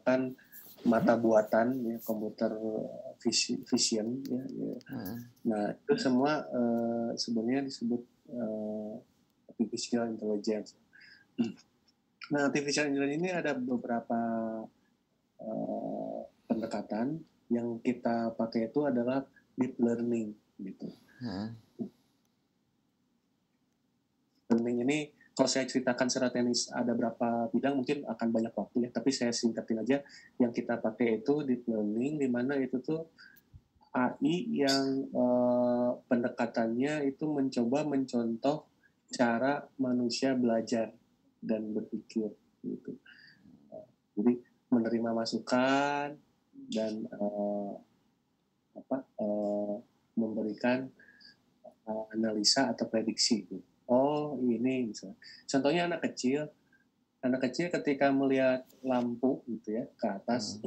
menggunakan mata buatan, ya, komputer vision, ya. Nah, itu semua sebenarnya disebut artificial intelligence. Nah, artificial intelligence ini ada beberapa pendekatan. Yang kita pakai itu adalah deep learning, gitu. Learning ini kalau saya ceritakan secara teknis ada berapa bidang mungkin akan banyak waktu, ya, tapi saya singkatin aja. Yang kita pakai itu deep learning, di mana itu tuh AI yang pendekatannya itu mencoba mencontoh cara manusia belajar dan berpikir, gitu. Jadi menerima masukan dan memberikan analisa atau prediksi, gitu. Oh, ini misalnya. Contohnya anak kecil ketika melihat lampu, gitu ya, ke atas,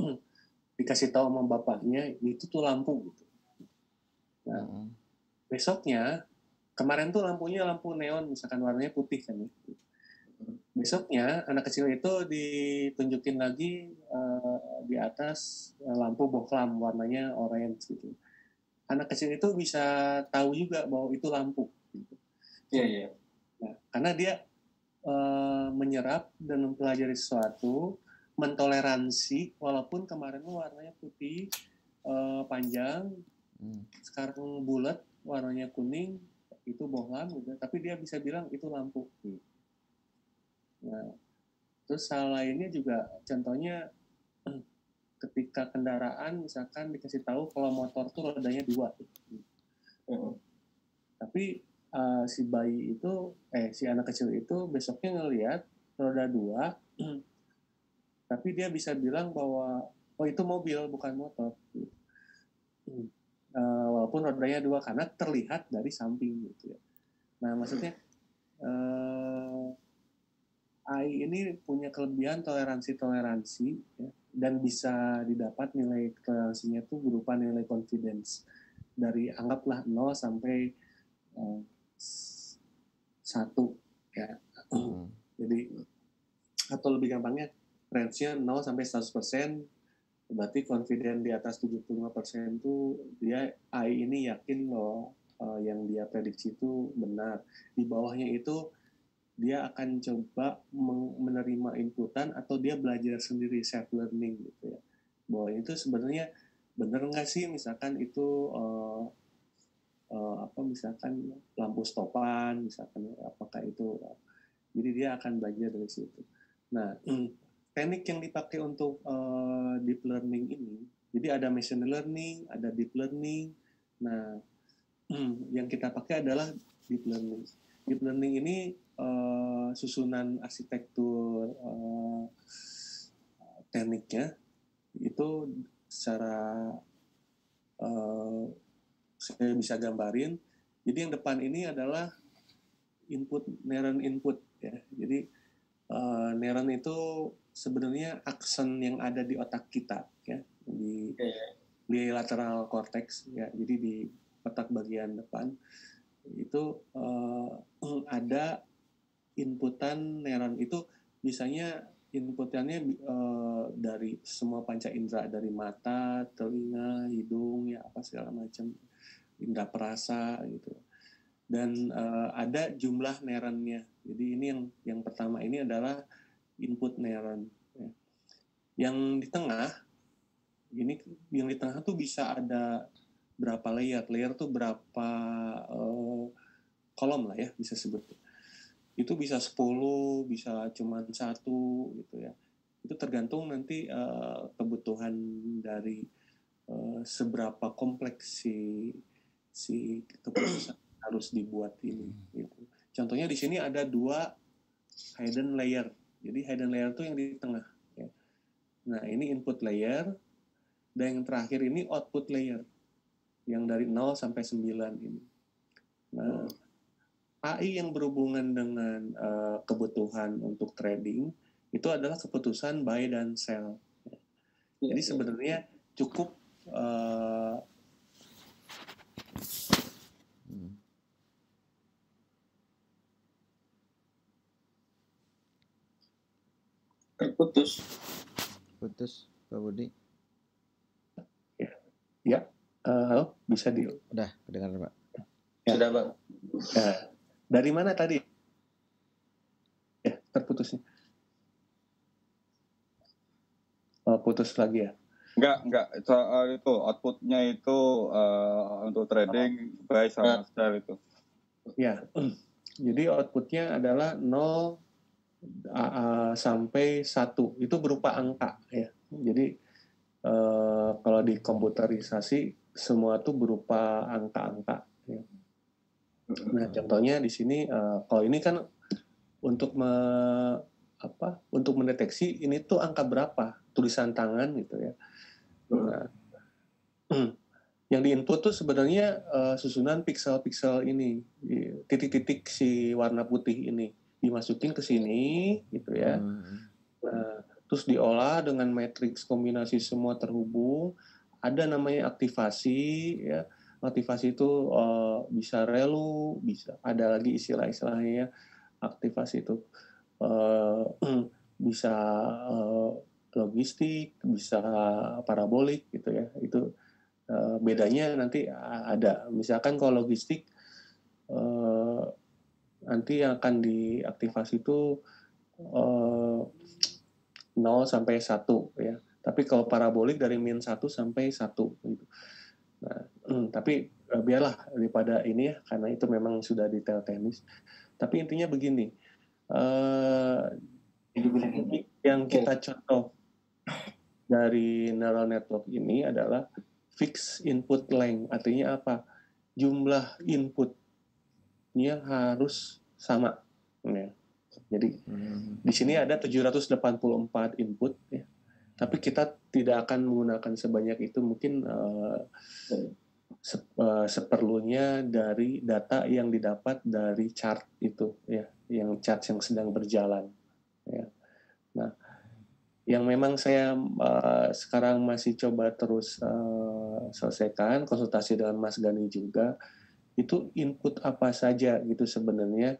dikasih tahu sama bapaknya itu tuh lampu, gitu. Nah, besoknya, kemarin tuh lampunya lampu neon, misalkan warnanya putih kan, ya. Besoknya anak kecil itu ditunjukin lagi di atas lampu bohlam warnanya orange, gitu. Anak kecil itu bisa tahu juga bahwa itu lampu, gitu. Iya. Nah, karena dia menyerap dan mempelajari sesuatu, mentoleransi walaupun kemarin warnanya putih panjang, sekarang bulat warnanya kuning, itu bohlam, gitu. Tapi dia bisa bilang itu lampu. Nah, terus hal lainnya juga, contohnya ketika kendaraan misalkan dikasih tahu kalau motor tuh rodanya 2, tapi si bayi itu, si anak kecil itu besoknya ngelihat roda 2, tapi dia bisa bilang bahwa oh itu mobil bukan motor, walaupun rodanya 2 karena terlihat dari samping, gitu ya. Nah, maksudnya AI ini punya kelebihan toleransi, ya, dan bisa didapat nilai toleransinya itu berupa nilai confidence dari anggaplah 0 sampai 1, ya. Jadi atau lebih gampangnya range-nya 0 sampai 100%, berarti confident di atas 75% itu dia AI ini yakin loh yang dia prediksi itu benar. Di bawahnya itu dia akan coba menerima inputan atau dia belajar sendiri, self learning, gitu ya. Bahwa itu sebenarnya benar nggak sih, misalkan itu misalkan lampu stopan, misalkan apakah itu, jadi dia akan belajar dari situ. Nah, teknik yang dipakai untuk deep learning ini, jadi ada machine learning, ada deep learning. Nah, yang kita pakai adalah deep learning. Deep learning ini susunan arsitektur tekniknya itu secara saya bisa gambarin. Jadi yang depan ini adalah neuron input, ya. Jadi neuron itu sebenarnya akson yang ada di otak kita, ya, di lateral cortex, ya. Jadi di otak bagian depan itu ada inputan neuron itu, biasanya inputannya dari semua panca indera, dari mata, telinga, hidung, ya apa segala macam, indera perasa, gitu. Dan ada jumlah neuronnya. Jadi ini yang pertama ini adalah input neuron. Ya. Yang di tengah tuh bisa ada berapa layer? Layer tuh berapa kolom lah, ya, bisa sebut. Itu bisa 10, bisa cuma 1, gitu ya. Itu tergantung nanti kebutuhan dari seberapa kompleks si keputusan harus dibuat ini, gitu. Contohnya di sini ada 2 hidden layer. Jadi hidden layer itu yang di tengah, ya. Nah, ini input layer, dan yang terakhir ini output layer yang dari 0 sampai 9 ini. Nah, AI yang berhubungan dengan kebutuhan untuk trading itu adalah keputusan buy dan sell. Jadi sebenarnya cukup terputus. putus Pak Budi. Ya, halo, bisa di. Udah kedengaran Pak. Ya. Sudah Bang. Nah, dari mana tadi? Ya, terputusnya. Oh, putus lagi ya? Enggak. Soal itu outputnya itu untuk trading buy sama sell itu. Ya, jadi outputnya adalah 0 sampai 1. Itu berupa angka ya. Jadi kalau di komputerisasi semua itu berupa angka-angka. Ya. Nah, contohnya di sini kalau ini kan untuk untuk mendeteksi ini tuh angka berapa tulisan tangan gitu ya. Nah, yang diinput tuh sebenarnya susunan piksel-piksel ini, titik-titik si warna putih ini dimasukin ke sini gitu ya. Nah, terus diolah dengan matriks kombinasi semua terhubung. Ada namanya aktivasi ya. Aktivasi itu bisa relu, bisa ada lagi istilah-istilahnya ya. Aktivasi itu bisa logistik, bisa parabolik gitu ya. Itu bedanya nanti ada. Misalkan kalau logistik nanti yang akan diaktifasi itu 0 sampai 1 ya. Tapi kalau parabolik dari -1 sampai 1 gitu. Nah, tapi biarlah daripada ini ya, karena itu memang sudah detail teknis. Tapi intinya begini, yang kita contoh dari neural network ini adalah fixed input length. Artinya apa? Jumlah inputnya harus sama. Ya. Jadi di sini ada 784 input ya. Tapi kita tidak akan menggunakan sebanyak itu, mungkin seperlunya dari data yang didapat dari chart itu ya, yang chart yang sedang berjalan ya. Nah, yang memang saya sekarang masih coba terus selesaikan, konsultasi dengan Mas Gani juga, itu input apa saja gitu sebenarnya,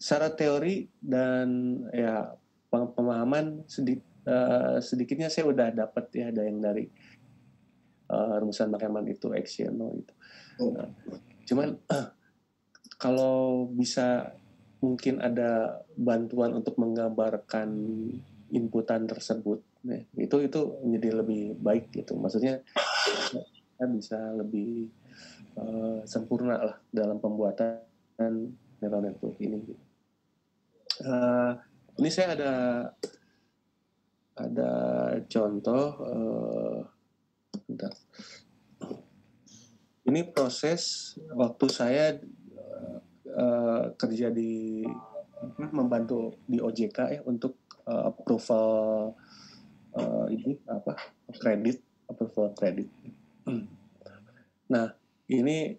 secara teori dan ya pemahaman sedikitnya saya udah dapat ya, ada yang dari rumusan Backerman itu actional itu. Cuman kalau bisa mungkin ada bantuan untuk menggambarkan inputan tersebut, ya, itu menjadi lebih baik gitu. Maksudnya kita bisa lebih sempurna lah dalam pembuatan neural network ini. Ini saya ada contoh. Ini proses waktu saya kerja di membantu di OJK ya untuk approval kredit, approval kredit. Nah, ini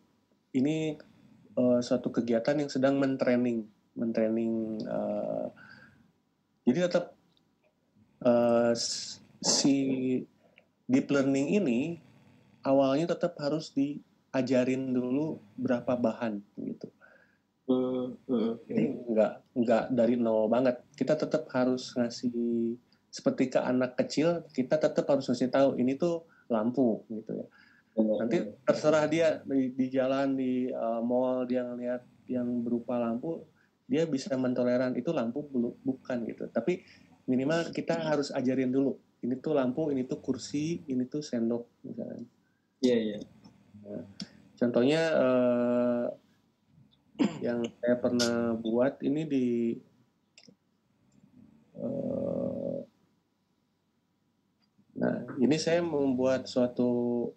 suatu kegiatan yang sedang mentraining. Jadi tetap si deep learning ini awalnya tetap harus diajarin dulu berapa bahan gitu. Jadi nggak dari nol banget. Kita tetap harus ngasih, seperti ke anak kecil, kita tetap harus ngasih tahu ini tuh lampu gitu ya. Nanti terserah dia di jalan, di mall, dia ngeliat yang berupa lampu, dia bisa mentoleran itu lampu bukan gitu. Tapi minimal kita harus ajarin dulu, ini tuh lampu, ini tuh kursi, ini tuh sendok misalnya. Iya. Nah, contohnya yang saya pernah buat ini nah ini saya membuat suatu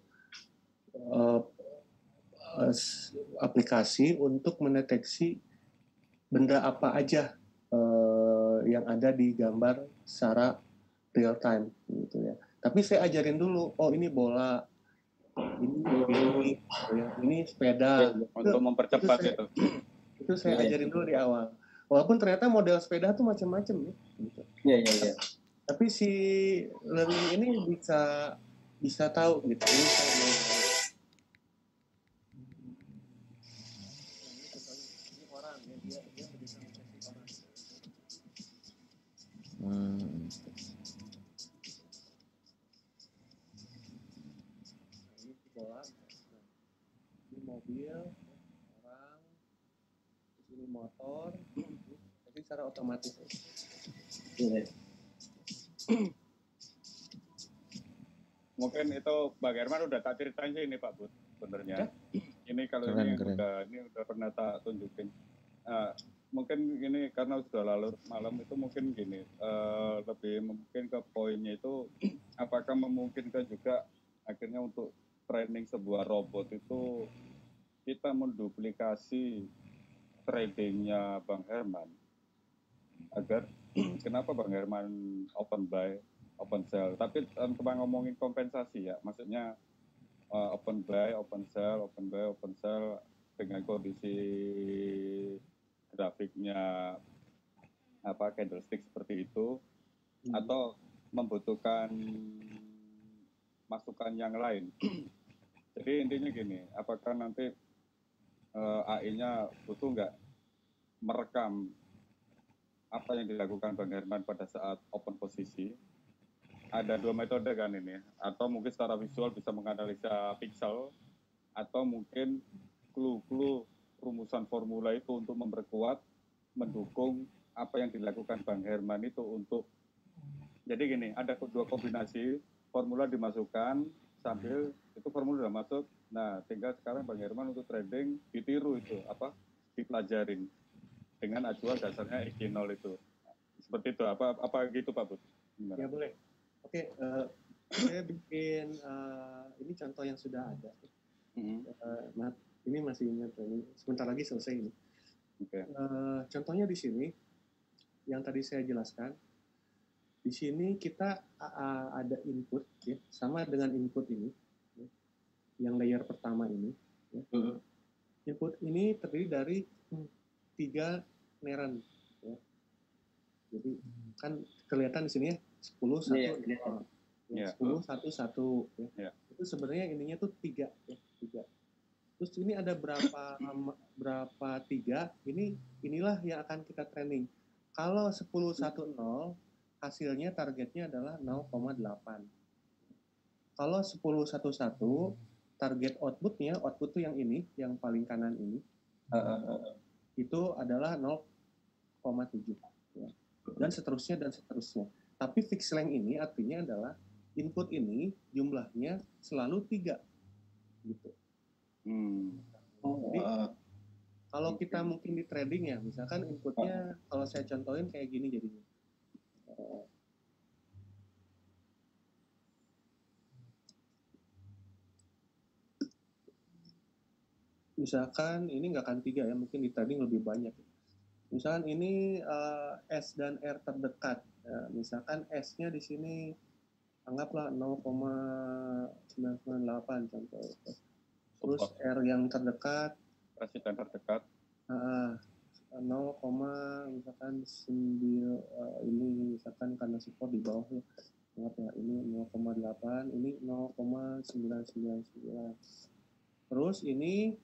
aplikasi untuk mendeteksi benda apa aja yang ada di gambar secara real time gitu ya. Tapi saya ajarin dulu, oh ini bola, ini sepeda. Untuk mempercepat itu. Itu saya ajarin dulu di awal. Walaupun ternyata model sepeda tuh macam-macam ya. Gitu. Iya. Tapi si learning ini bisa tahu gitu. bola. Nah, ini mobil, orang, terus ini motor, jadi secara otomatis. Mungkin itu Bang Herman udah tak ceritain sih ini Pak Bud sebenarnya. Ini kalau Keren, ini keren. udah pernah tak tunjukin. Mungkin ini karena sudah larut malam itu mungkin gini, lebih mungkin ke poinnya itu apakah memungkinkan juga akhirnya untuk training sebuah robot itu kita menduplikasi tradingnya Bang Herman agar kenapa Bang Herman open buy, open sell, tapi tanpa ngomongin kompensasi ya, maksudnya open buy, open sell, open buy, open sell dengan kondisi grafiknya candlestick seperti itu, atau membutuhkan masukan yang lain. Jadi intinya gini, apakah nanti AI-nya butuh nggak merekam apa yang dilakukan Bang Herman pada saat open posisi? Ada dua metode kan ini, atau mungkin secara visual bisa menganalisa pixel, atau mungkin clue-clue rumusan formula itu untuk memperkuat, mendukung apa yang dilakukan Bang Herman itu untuk, jadi gini, ada dua kombinasi, formula dimasukkan, sambil itu formula sudah masuk, nah tinggal sekarang Bang Herman untuk trading ditiru itu, dipelajarin dengan acuan dasarnya X0 itu. Seperti itu, apa gitu Pak Bud? Ya boleh. Oke, saya bikin ini contoh yang sudah ada. Ini masih ingat, ini sebentar lagi selesai ini. Okay. Contohnya di sini, yang tadi saya jelaskan, di sini kita ada input, ya, sama dengan input ini, ya, yang layer pertama ini. Ya. Input ini terdiri dari 3 neran. Ya. Jadi kan kelihatan di sini ya 10 1 10 1 1 ya. Itu sebenarnya ininya tuh 3 ya, 3. Terus ini ada berapa 3, inilah yang akan kita training. Kalau 10 1 0 hasilnya targetnya adalah 0,8. Kalau 10 1 1 target output tuh yang ini, yang paling kanan ini. Itu adalah 0,7 ya. Dan seterusnya. Tapi fixed length ini artinya adalah input ini jumlahnya selalu 3 gitu. Jadi kalau kita mungkin di trading ya, misalkan inputnya kalau saya contohin kayak gini jadinya. Misalkan ini nggak akan 3 ya, mungkin di trading lebih banyak. Misalkan ini S dan R terdekat. Ya, misalkan S-nya di sini anggaplah 0,998 contoh. Terus R yang terdekat, resisten terdekat 0, misalkan 9 ini misalkan karena support di bawah ya. Anggaplah ini 0,8, ini 0,999. Terus ini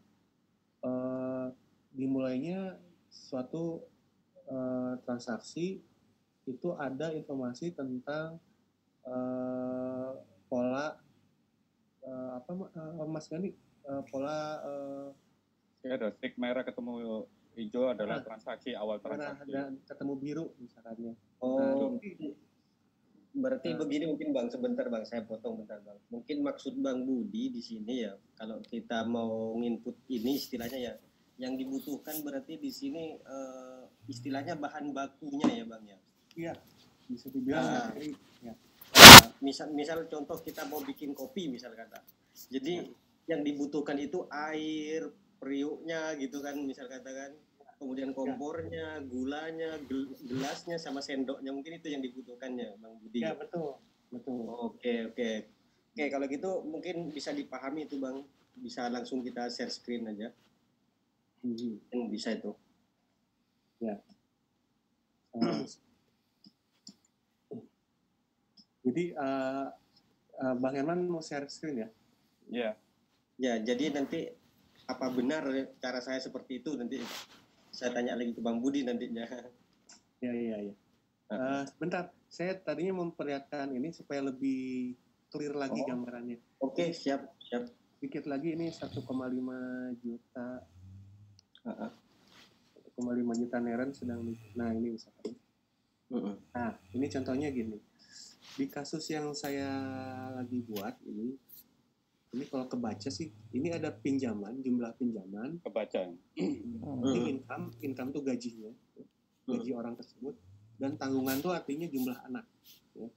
dimulainya suatu transaksi itu ada informasi tentang pola Mas Gani, pola ada stick merah ketemu hijau adalah transaksi awal transaksi. Merah dan ketemu biru misalkannya. Berarti begini mungkin Bang, sebentar Bang, saya potong bentar Bang. Mungkin maksud Bang Budi di sini ya, kalau kita mau nginput ini istilahnya ya, yang dibutuhkan berarti di sini istilahnya bahan bakunya ya Bang ya. Iya, bisa dibilang. Ya. Misal contoh kita mau bikin kopi misal kata. Jadi yang dibutuhkan itu air, periuknya gitu kan misal katakan. Kemudian kompornya, gulanya, gelasnya sama sendoknya, mungkin itu yang dibutuhkannya Bang Budi. Ya, betul. Oke, kalau gitu mungkin bisa dipahami itu Bang. Bisa langsung kita share screen aja. Bisa itu. Ya. Jadi Bang Herman mau share screen ya? Iya. Ya, jadi nanti apa benar cara saya seperti itu nanti saya tanya lagi ke Bang Budi nantinya. Iya. Bentar, saya tadinya memperlihatkan ini supaya lebih clear lagi gambarannya. Oke, siap. dikit lagi ini 1,5 juta, 1,5 juta neren sedang nah ini misalkan. Nah, ini contohnya gini. Di kasus yang saya lagi buat ini kalau kebaca sih, ini ada pinjaman, jumlah pinjaman. Kebaca. Ini income tuh gajinya, gaji orang tersebut, dan tanggungan tuh artinya jumlah anak. Ya.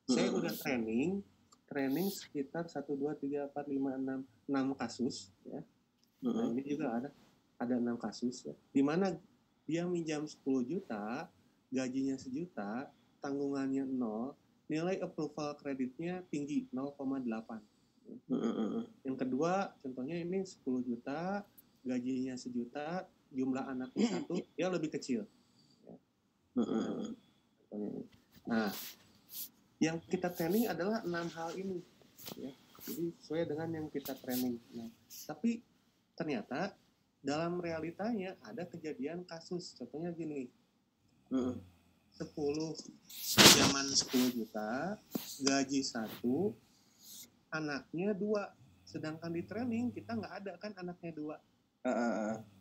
Saya udah training sekitar 1, 2, 3, 4, 5, 6 kasus. Ya. Nah, ini juga ada 6 kasus. Ya. Di mana dia minjam 10 juta, gajinya 1 juta, tanggungannya 0, nilai approval kreditnya tinggi 0,8. Yang kedua, contohnya ini 10 juta, gajinya 1 juta, jumlah anaknya 1, dia lebih kecil. Ya. Nah, yang kita training adalah 6 hal ini. Ya. Jadi sesuai dengan yang kita training. Nah, tapi ternyata dalam realitanya ada kejadian kasus. Contohnya gini, 10 pinjaman 10 juta, gaji 1, anaknya 2. Sedangkan di training kita nggak ada kan anaknya 2.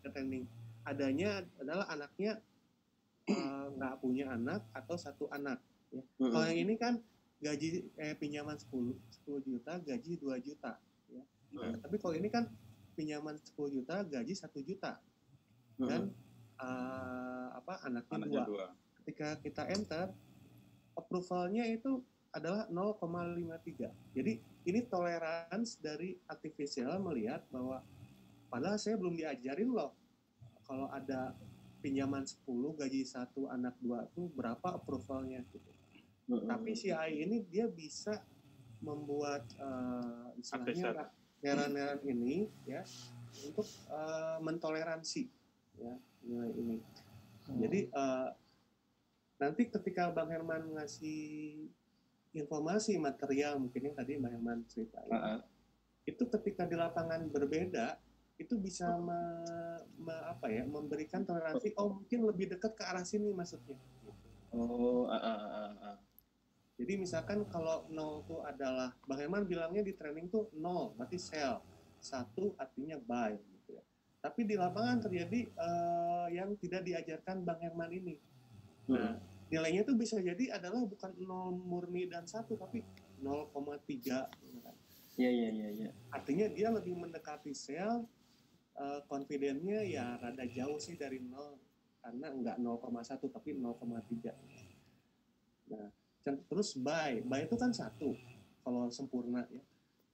Di training adanya adalah anaknya nggak punya anak atau 1 anak. Ya. Kalau yang ini kan gaji pinjaman 10 juta, gaji 2 juta. Ya. Nah, tapi kalau ini kan pinjaman 10 juta, gaji 1 juta. Dan anaknya 2. Ketika kita enter, approvalnya itu adalah 0,53. Jadi ini toleransi dari artificial melihat bahwa padahal saya belum diajarin loh kalau ada pinjaman 10, gaji 1, anak 2 itu berapa approvalnya gitu. Tapi si AI ini dia bisa membuat istilahnya neran-neran ini ya untuk mentoleransi ya nilai ini. Jadi nanti ketika Bang Herman ngasih informasi material mungkin yang tadi Bang Herman ceritain, itu ketika di lapangan berbeda itu bisa memberikan toleransi. Oh mungkin lebih dekat ke arah sini maksudnya. Jadi misalkan kalau 0 itu adalah Bang Herman bilangnya di training tuh 0 berarti sell, 1 artinya buy gitu ya. Tapi di lapangan terjadi yang tidak diajarkan Bang Herman ini. Nah, nilainya itu bisa jadi adalah bukan 0 murni dan 1 tapi 0,3. Iya. Artinya dia lebih mendekati sell, confidence-nya ya rada jauh sih dari 0 karena enggak 0,1 tapi 0,3. Nah, terus buy itu kan 1 kalau sempurna ya.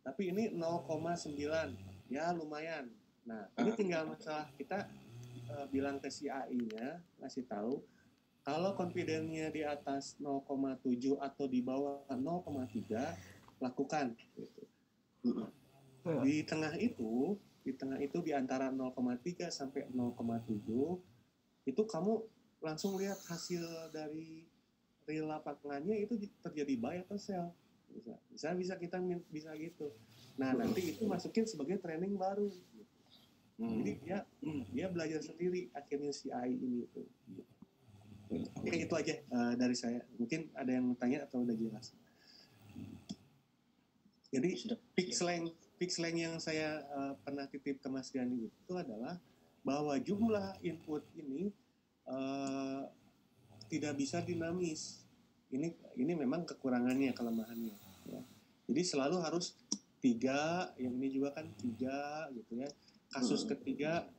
Tapi ini 0,9 ya lumayan. Nah, ini tinggal masalah kita bilang ke si AI-nya, ngasih tahu kalau confidence-nya di atas 0,7 atau di bawah 0,3 lakukan gitu. Di tengah itu di antara 0,3 sampai 0,7 itu kamu langsung lihat hasil dari real lapangannya itu terjadi buy atau sell. Bisa kita bisa gitu. Nah, nanti itu masukin sebagai training baru. Gitu. Jadi dia belajar sendiri akhirnya si AI ini itu. Oke, itu aja dari saya. Mungkin ada yang tanya atau udah jelas. Jadi pick slang yang saya pernah titip ke Mas Gani itu adalah bahwa jumlah input ini tidak bisa dinamis. Ini memang kekurangannya, kelemahannya. Ya. Jadi selalu harus 3, yang ini juga kan 3 gitu ya. Kasus ketiga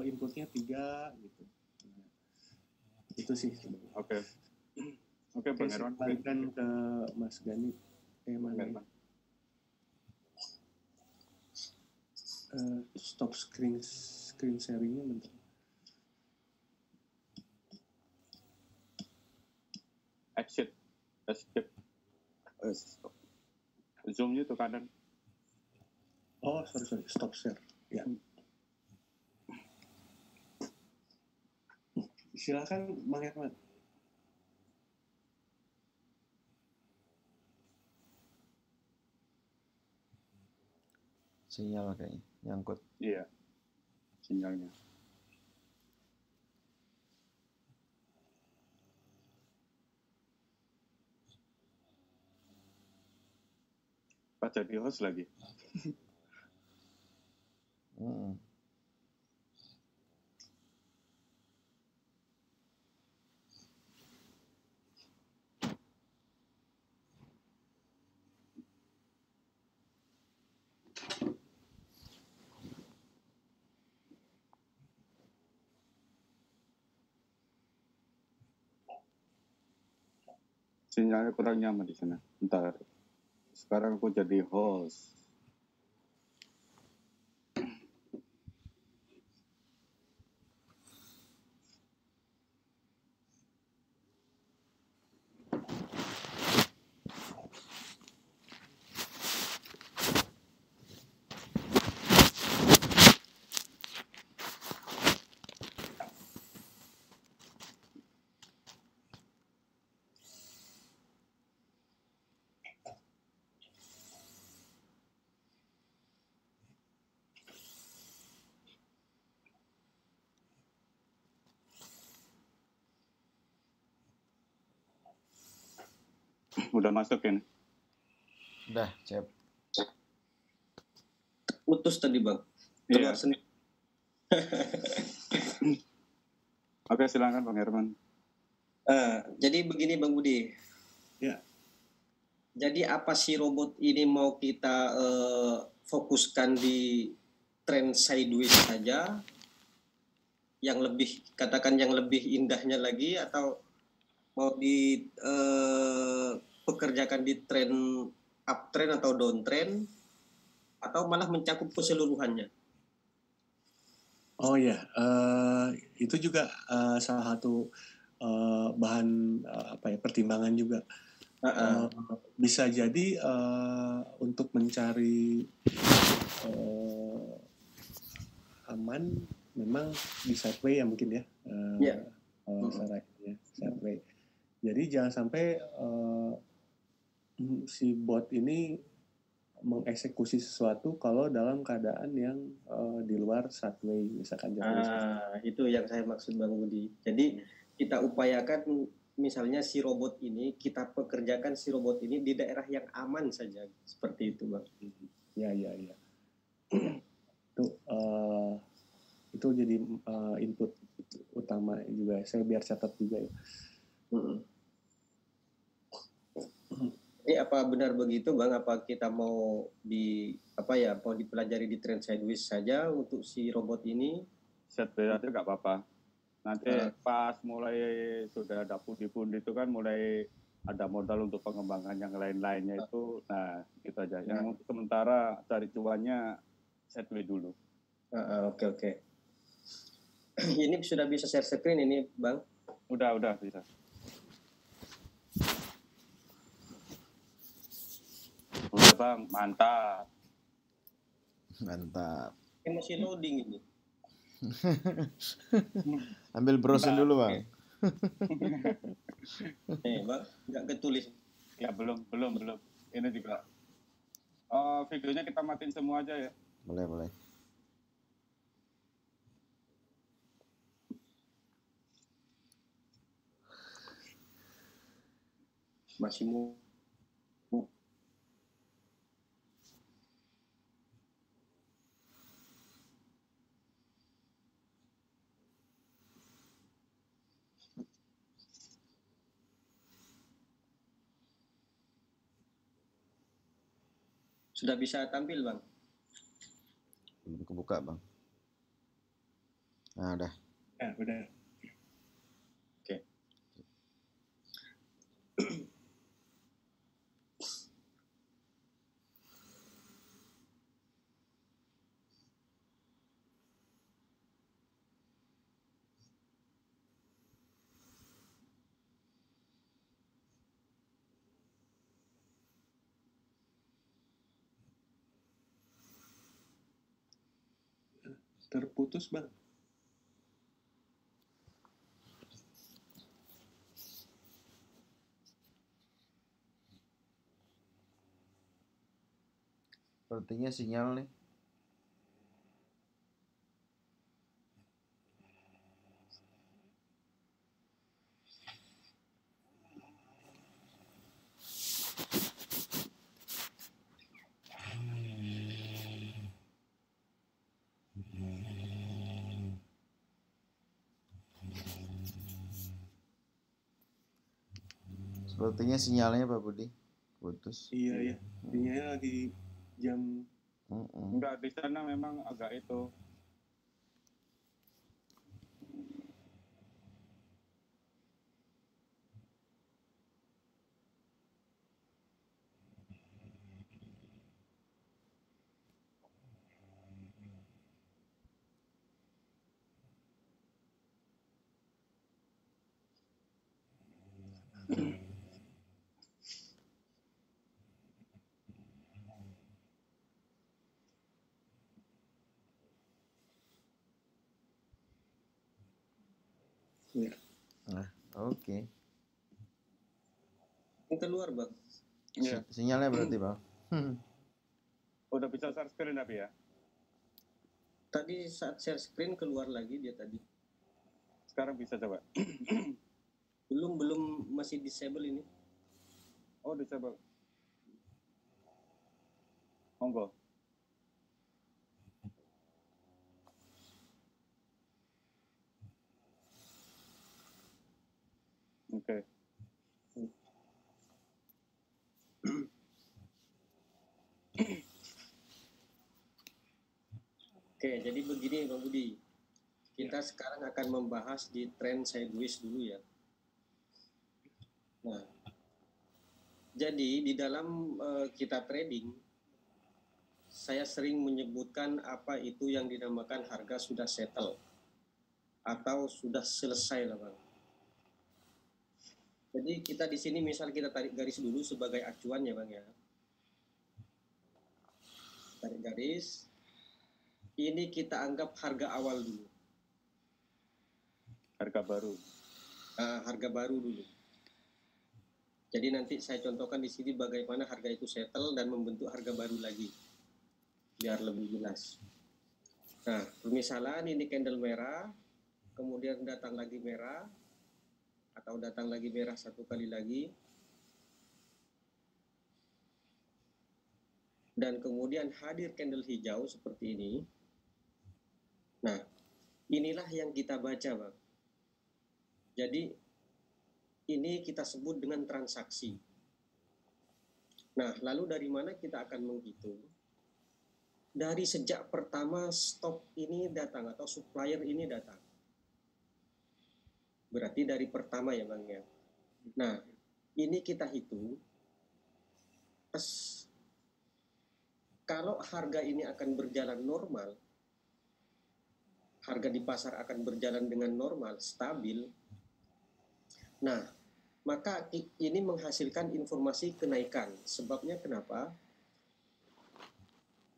inputnya 3 gitu. Nah, itu sih. Oke, Bang Herman. Balikan ke Mas Gani. Mana? Stop screen sharingnya bentar. Exit. Zoom-nya tuh kanan. Oh, sorry. Stop share. Ya. Silakan Bang Herman. Sinyal kayaknya nyangkut. Iya. Sinyalnya. Pas jadi host lagi. Mm. Sinyalnya kurang nyaman di sana. Bentar. Sekarang aku jadi host. Udah masuk ini. Udah, cep. Putus tadi Bang. Iya. Keluar sendiri. Oke, silakan Bang Herman. Jadi begini Bang Budi. Ya. Jadi apa sih robot ini mau kita fokuskan di tren sideways saja? Yang lebih, katakan yang lebih indahnya lagi, atau mau pekerjakan di tren uptrend atau downtrend, atau malah mencakup keseluruhannya? Oh ya, itu juga salah satu bahan pertimbangan juga. Bisa jadi untuk mencari aman memang di sideway ya mungkin ya. Sideway. Jadi jangan sampai si bot ini mengeksekusi sesuatu kalau dalam keadaan yang di luar sideway misalkan. Itu yang saya maksud Bang Budi. Jadi kita upayakan misalnya si robot ini, kita pekerjakan si robot ini di daerah yang aman saja, seperti itu Bang. Ya. Itu jadi input utama juga. Saya biar catat juga ya. Ini apa benar begitu Bang? Apa kita mau mau dipelajari di trend sideways saja untuk si robot ini? Sideways aja nggak apa-apa. Nanti pas mulai sudah ada pundi-pundi itu kan mulai ada modal untuk pengembangan yang lain-lainnya itu. Nah, gitu aja. Yang sementara cari cuannya sideways dulu. Oke. Ini sudah bisa share screen ini Bang? Udah bisa. Udah Bang, mantap. Ini masih loading ini. Ambil browsing dulu Bang. Bang, nggak ketulis. Ya belum. Ini juga. Videonya kita matiin semua aja ya. Boleh. Masih mau. Sudah bisa tampil Bang? Belum kebuka Bang. Nah, udah. Ya, udah. Oke. Terputus Bang. Sepertinya sinyal nih. Sepertinya sinyalnya Pak Budi putus. Iya ya, ini lagi jam. Enggak, di sana memang agak itu. Ya. Oke. Yang keluar bang. Iya. Sinyalnya berarti Bang. Udah bisa share screen tapi ya. Tadi saat share screen keluar lagi dia tadi. Sekarang bisa coba. Belum masih disable ini. Oh, disable. Monggo. Oke. Oke, jadi begini Bang Budi. Kita sekarang akan membahas di trend sideways dulu ya. Nah, jadi di dalam kita trading, saya sering menyebutkan apa itu yang dinamakan harga sudah settle atau sudah selesai lah Bang. Jadi kita di sini misal kita tarik garis dulu sebagai acuan ya Bang ya. Tarik garis. Ini kita anggap harga awal dulu. Harga baru. Harga baru dulu. Jadi nanti saya contohkan di sini bagaimana harga itu settle dan membentuk harga baru lagi. Biar lebih jelas. Nah, misalnya ini candle merah, kemudian datang lagi merah, atau datang lagi merah satu kali lagi, dan kemudian hadir candle hijau seperti ini. Nah, inilah yang kita baca Bang. Jadi ini kita sebut dengan transaksi. Nah, lalu dari mana kita akan menghitung? Dari sejak pertama stok ini datang atau supplier ini datang. Berarti dari pertama ya Bang ya. Nah, ini kita hitung. Kalau harga ini akan berjalan normal, harga di pasar akan berjalan dengan normal, stabil. Nah, maka ini menghasilkan informasi kenaikan. Sebabnya kenapa?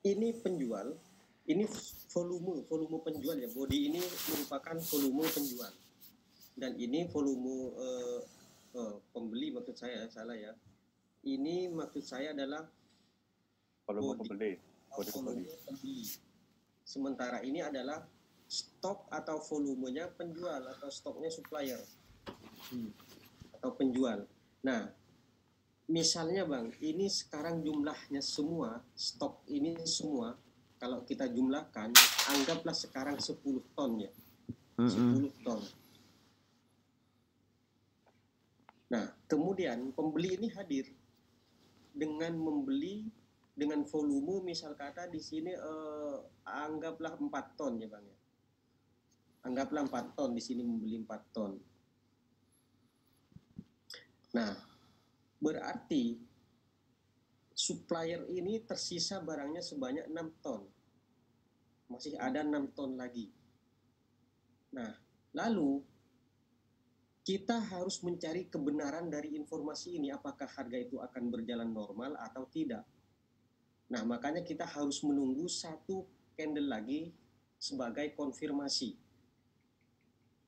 Ini penjual, ini volume penjual ya. Body ini merupakan volume penjual. Dan ini volume pembeli maksud saya, salah ya. Ini maksud saya adalah Volume pembeli. volume pembeli. Sementara ini adalah stok atau volumenya penjual atau stoknya supplier atau penjual. Nah, misalnya Bang, ini sekarang jumlahnya semua, stok ini semua, kalau kita jumlahkan, anggaplah sekarang 10 ton ya. 10 ton. Nah, kemudian pembeli ini hadir dengan membeli dengan volume misal kata di sini anggaplah 4 ton ya Bang ya. Anggaplah 4 ton, di sini membeli 4 ton. Nah, berarti supplier ini tersisa barangnya sebanyak 6 ton. Masih ada 6 ton lagi. Nah, lalu kita harus mencari kebenaran dari informasi ini, apakah harga itu akan berjalan normal atau tidak. Nah, makanya kita harus menunggu satu candle lagi sebagai konfirmasi.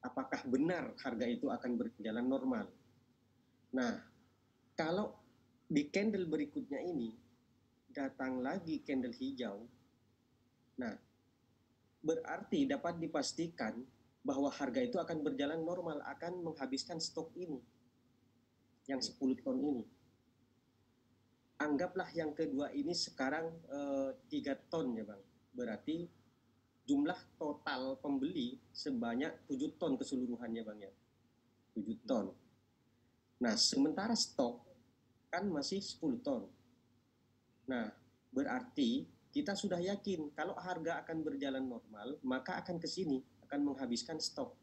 Apakah benar harga itu akan berjalan normal. Nah, kalau di candle berikutnya ini datang lagi candle hijau, nah berarti dapat dipastikan bahwa harga itu akan berjalan normal, akan menghabiskan stok ini, yang 10 ton ini. Anggaplah yang kedua ini sekarang 3 ton ya Bang. Berarti jumlah total pembeli sebanyak 7 ton keseluruhannya Bang ya. 7 ton. Nah, sementara stok kan masih 10 ton. Nah, berarti kita sudah yakin kalau harga akan berjalan normal, maka akan ke sini, akan menghabiskan stok.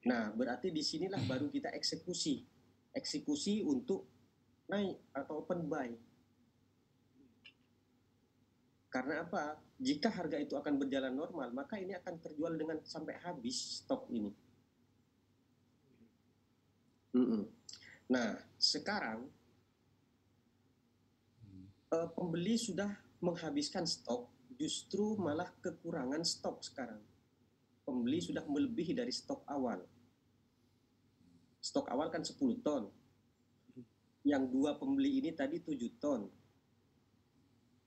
Nah, berarti di sinilah baru kita eksekusi. Eksekusi untuk naik atau open buy. Karena apa? Jika harga itu akan berjalan normal, maka ini akan terjual dengan sampai habis stok ini. Nah, sekarang pembeli sudah menghabiskan stok, justru malah kekurangan stok sekarang. Pembeli sudah melebihi dari stok awal. Stok awal kan 10 ton. Yang 2 pembeli ini tadi 7 ton.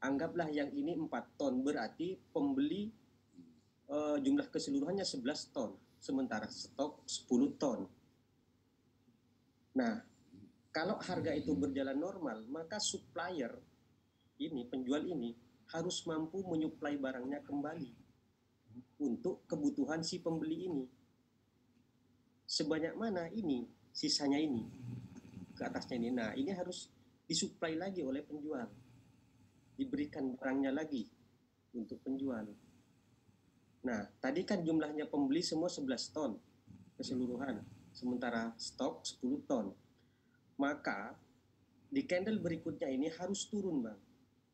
Anggaplah yang ini 4 ton, berarti pembeli jumlah keseluruhannya 11 ton, sementara stok 10 ton. Nah, kalau harga itu berjalan normal, maka supplier ini, penjual ini, harus mampu menyuplai barangnya kembali untuk kebutuhan si pembeli ini. Sebanyak mana ini, sisanya ini, ke atasnya ini. Nah, ini harus disuplai lagi oleh penjual. Diberikan barangnya lagi untuk penjual. Nah, tadi kan jumlahnya pembeli semua 11 ton keseluruhan, sementara stok 10 ton. Maka di candle berikutnya ini harus turun, Bang.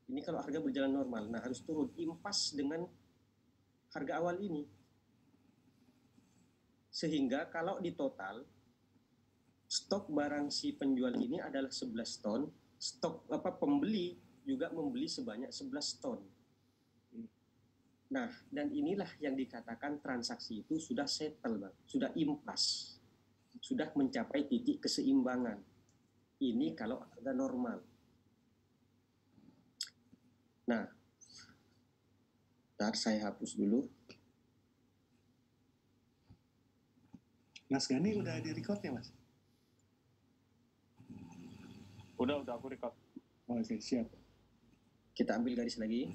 Ini kalau harga berjalan normal, nah harus turun impas dengan harga awal ini. Sehingga kalau di total stok barang si penjual ini adalah 11 ton, stok pembeli juga membeli sebanyak 11 ton. Nah, dan inilah yang dikatakan transaksi itu sudah settle, Bang. Sudah impas. Sudah mencapai titik keseimbangan. Ini kalau harga normal. Nah, ntar saya hapus dulu. Mas Gani udah di record ya, Mas? Udah aku record. Oke, siap. Kita ambil garis lagi.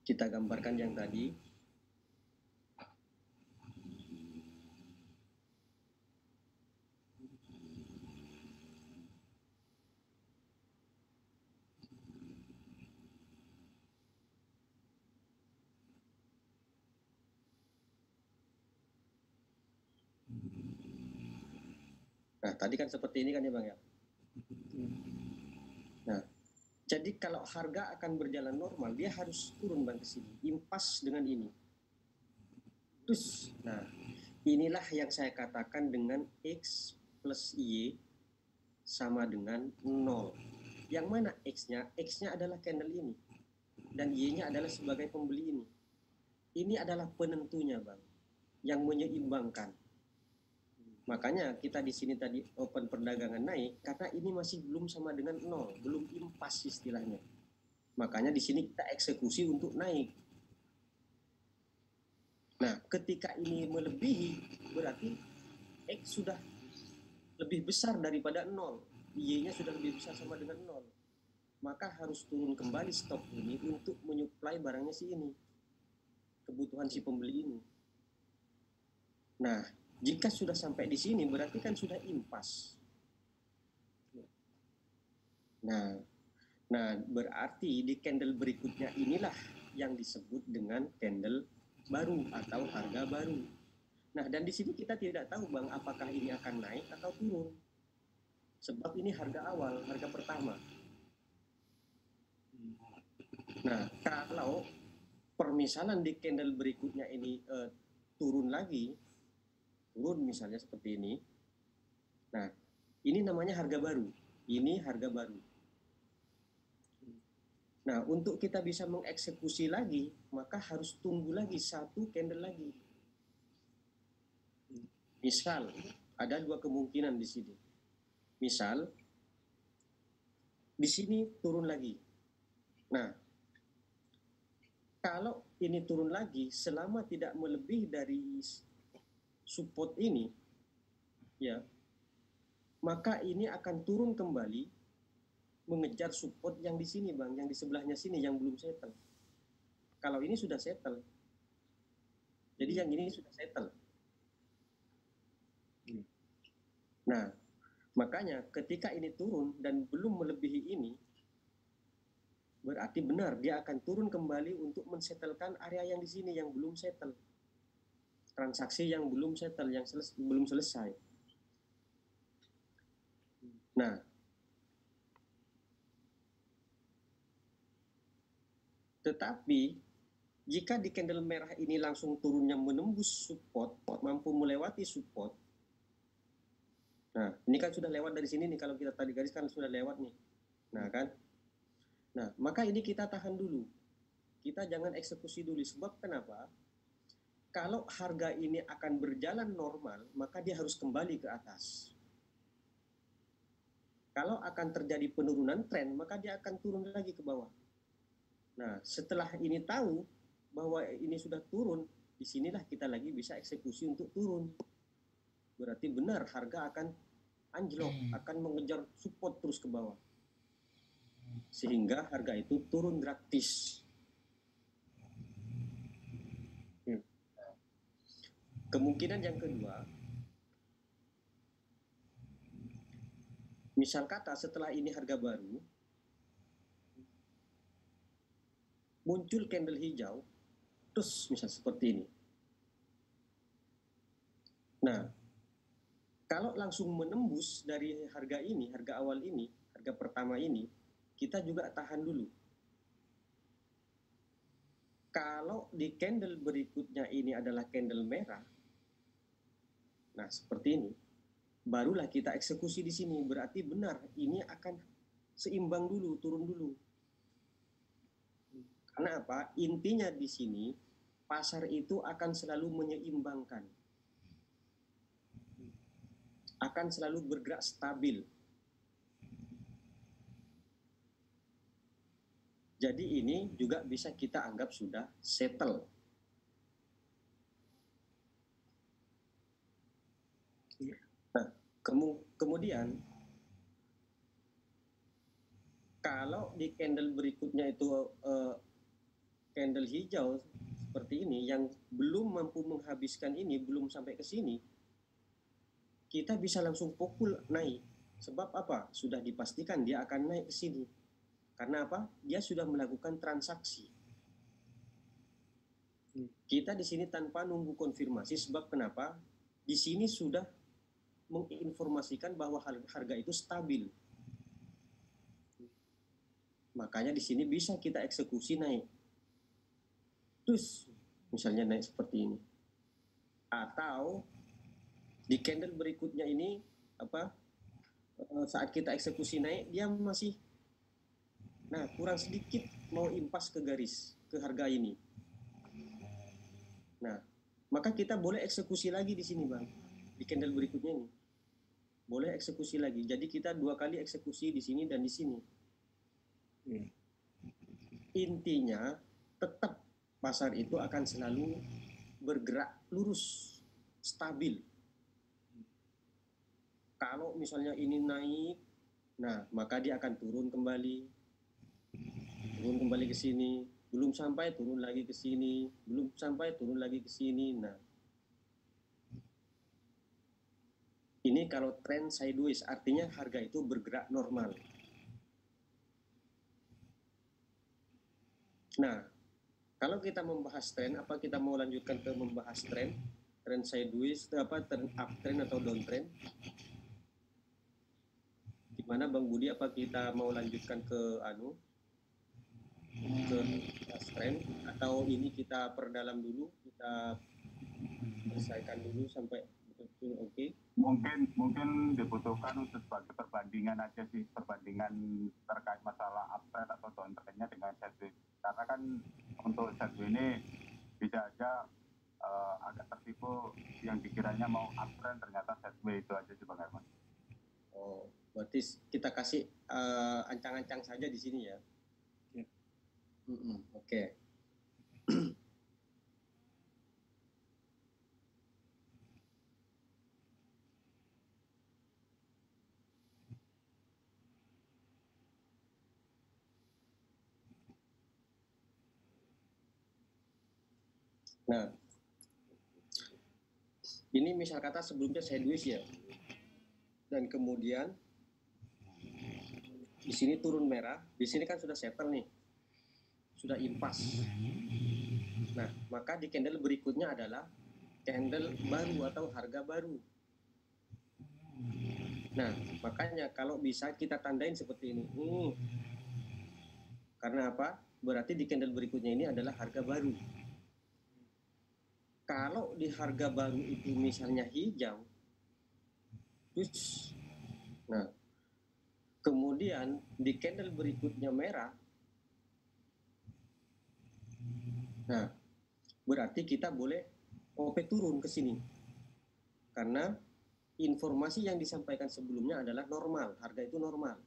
Kita gambarkan yang tadi. Nah, tadi kan seperti ini kan ya, Bang ya. Nah, jadi kalau harga akan berjalan normal, dia harus turun, Bang, ke sini. Impas dengan ini. Terus, nah, inilah yang saya katakan dengan X plus Y sama dengan 0. Yang mana X-nya? X-nya adalah candle ini. Dan Y-nya adalah sebagai pembeli ini. Ini adalah penentunya, Bang. Yang menyeimbangkan. Makanya kita di sini tadi open perdagangan naik karena ini masih belum sama dengan 0, belum impas istilahnya. Makanya di sini kita eksekusi untuk naik. Nah, ketika ini melebihi berarti X sudah lebih besar daripada 0, Y-nya sudah lebih besar sama dengan 0. Maka harus turun kembali stok ini untuk menyuplai barangnya si ini, kebutuhan si pembeli ini. Nah, jika sudah sampai di sini berarti kan sudah impas. Nah, berarti di candle berikutnya inilah yang disebut dengan candle baru atau harga baru. Nah, dan di sini kita tidak tahu, Bang, apakah ini akan naik atau turun. Sebab ini harga awal, harga pertama. Nah, kalau permisalan di candle berikutnya ini turun lagi, turun misalnya seperti ini. Nah, ini namanya harga baru. Ini harga baru. Nah, untuk kita bisa mengeksekusi lagi, maka harus tunggu lagi satu candle lagi. Misal, ada dua kemungkinan di sini. Misal, di sini turun lagi. Nah, kalau ini turun lagi, selama tidak melebihi dari support ini, ya, maka ini akan turun kembali mengejar support yang di sini, Bang, yang di sebelahnya sini yang belum settle. Kalau ini sudah settle, jadi yang ini sudah settle. Nah, makanya ketika ini turun dan belum melebihi ini, berarti benar dia akan turun kembali untuk mensetelkan area yang di sini yang belum settle. Transaksi yang belum settle, yang belum selesai. Nah, tetapi jika di candle merah ini langsung turunnya menembus support, mampu melewati support. Nah, ini kan sudah lewat dari sini nih, kalau kita tadi garis kan sudah lewat nih. Nah, kan? Nah, maka ini kita tahan dulu. Kita jangan eksekusi dulu. Sebab kenapa? Kalau harga ini akan berjalan normal, maka dia harus kembali ke atas. Kalau akan terjadi penurunan tren, maka dia akan turun lagi ke bawah. Nah, setelah ini tahu bahwa ini sudah turun, disinilah kita lagi bisa eksekusi untuk turun. Berarti benar harga akan anjlok, akan mengejar support terus ke bawah. Sehingga harga itu turun gratis. Kemungkinan yang kedua, misal kata setelah ini harga baru, muncul candle hijau, terus misal seperti ini. Nah, kalau langsung menembus dari harga ini, harga awal ini, harga pertama ini, kita juga tahan dulu. Kalau di candle berikutnya ini adalah candle merah, nah seperti ini, barulah kita eksekusi di sini. Berarti benar, ini akan seimbang dulu, turun dulu. Karena apa? Intinya di sini, pasar itu akan selalu menyeimbangkan. Akan selalu bergerak stabil. Jadi ini juga bisa kita anggap sudah settle. Nah, kemudian kalau di candle berikutnya itu candle hijau seperti ini yang belum mampu menghabiskan ini, belum sampai ke sini, kita bisa langsung pukul naik. Sebab apa? Sudah dipastikan dia akan naik ke sini. Karena apa? Dia sudah melakukan transaksi. Kita di sini tanpa nunggu konfirmasi, sebab kenapa? Di sini sudah menginformasikan bahwa harga itu stabil. Makanya di sini bisa kita eksekusi naik. Terus misalnya naik seperti ini. Atau di candle berikutnya ini saat kita eksekusi naik dia masih kurang sedikit mau impas ke garis ke harga ini. Nah, maka kita boleh eksekusi lagi di sini, Bang. Di candle berikutnya ini. Boleh eksekusi lagi. Jadi kita 2 kali eksekusi di sini dan di sini. Intinya tetap pasar itu akan selalu bergerak lurus, stabil. Kalau misalnya ini naik, nah maka dia akan turun kembali ke sini, belum sampai turun lagi ke sini, belum sampai turun lagi ke sini. Nah, ini kalau tren sideways, artinya harga itu bergerak normal. Nah, kalau kita membahas tren, apa kita mau lanjutkan ke membahas tren sideways, tren uptrend atau downtrend? Gimana Bang Budi, apa kita mau lanjutkan ke tren, atau ini kita perdalam dulu, kita selesaikan dulu sampai betul-betul oke? Mungkin dibutuhkan untuk sebagai perbandingan aja sih, perbandingan terkait masalah uptrend atau downtrendnya dengan sideways. Karena kan untuk sideways ini bisa aja agak tertipu yang dikiranya mau uptrend ternyata sideways. Itu aja sih Bang Herman. Oh, berarti kita kasih ancang-ancang saja di sini ya. Oke. Nah, ini misal kata sebelumnya sideways ya. dan kemudian di sini turun merah, di sini kan sudah settle nih, sudah impas. Nah, maka di candle berikutnya adalah candle baru atau harga baru. Nah, makanya kalau bisa kita tandain seperti ini. Karena apa? Berarti di candle berikutnya ini adalah harga baru. Kalau di harga baru itu misalnya hijau, terus, nah, kemudian di candle berikutnya merah, nah, berarti kita boleh OP turun ke sini. Karena informasi yang disampaikan sebelumnya adalah normal, harga itu normal.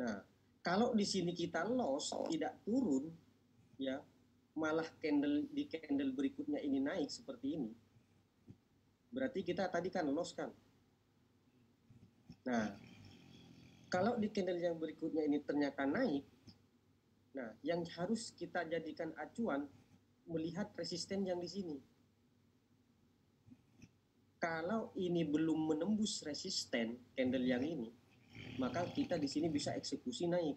Nah, kalau di sini kita loss, tidak turun, ya, malah di candle berikutnya ini naik seperti ini, berarti kita tadi kan loss kan. Nah, kalau di candle yang berikutnya ini ternyata naik, nah, yang harus kita jadikan acuan melihat resisten yang di sini. Kalau ini belum menembus resisten candle yang ini, maka kita di sini bisa eksekusi naik.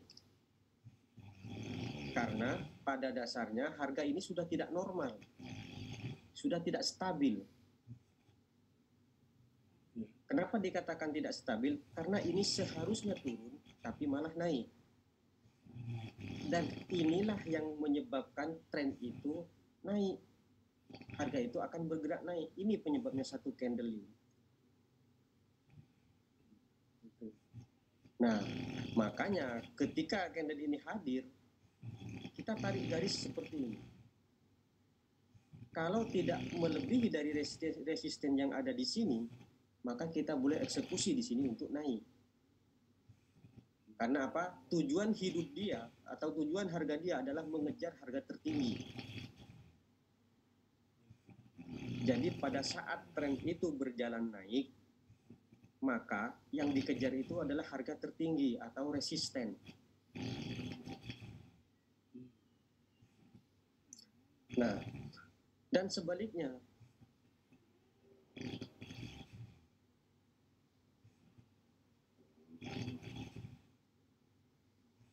Karena pada dasarnya harga ini sudah tidak normal, sudah tidak stabil. Kenapa dikatakan tidak stabil? Karena ini seharusnya turun, tapi malah naik. Dan inilah yang menyebabkan tren itu naik. Harga itu akan bergerak naik. Ini penyebabnya satu candle ini. Nah, makanya ketika candle ini hadir, kita tarik garis seperti ini. Kalau tidak melebihi dari resisten yang ada di sini, maka kita boleh eksekusi di sini untuk naik. Karena apa? Tujuan hidup dia atau tujuan harga dia adalah mengejar harga tertinggi. Jadi pada saat tren itu berjalan naik, maka yang dikejar itu adalah harga tertinggi atau resisten. Nah, dan sebaliknya,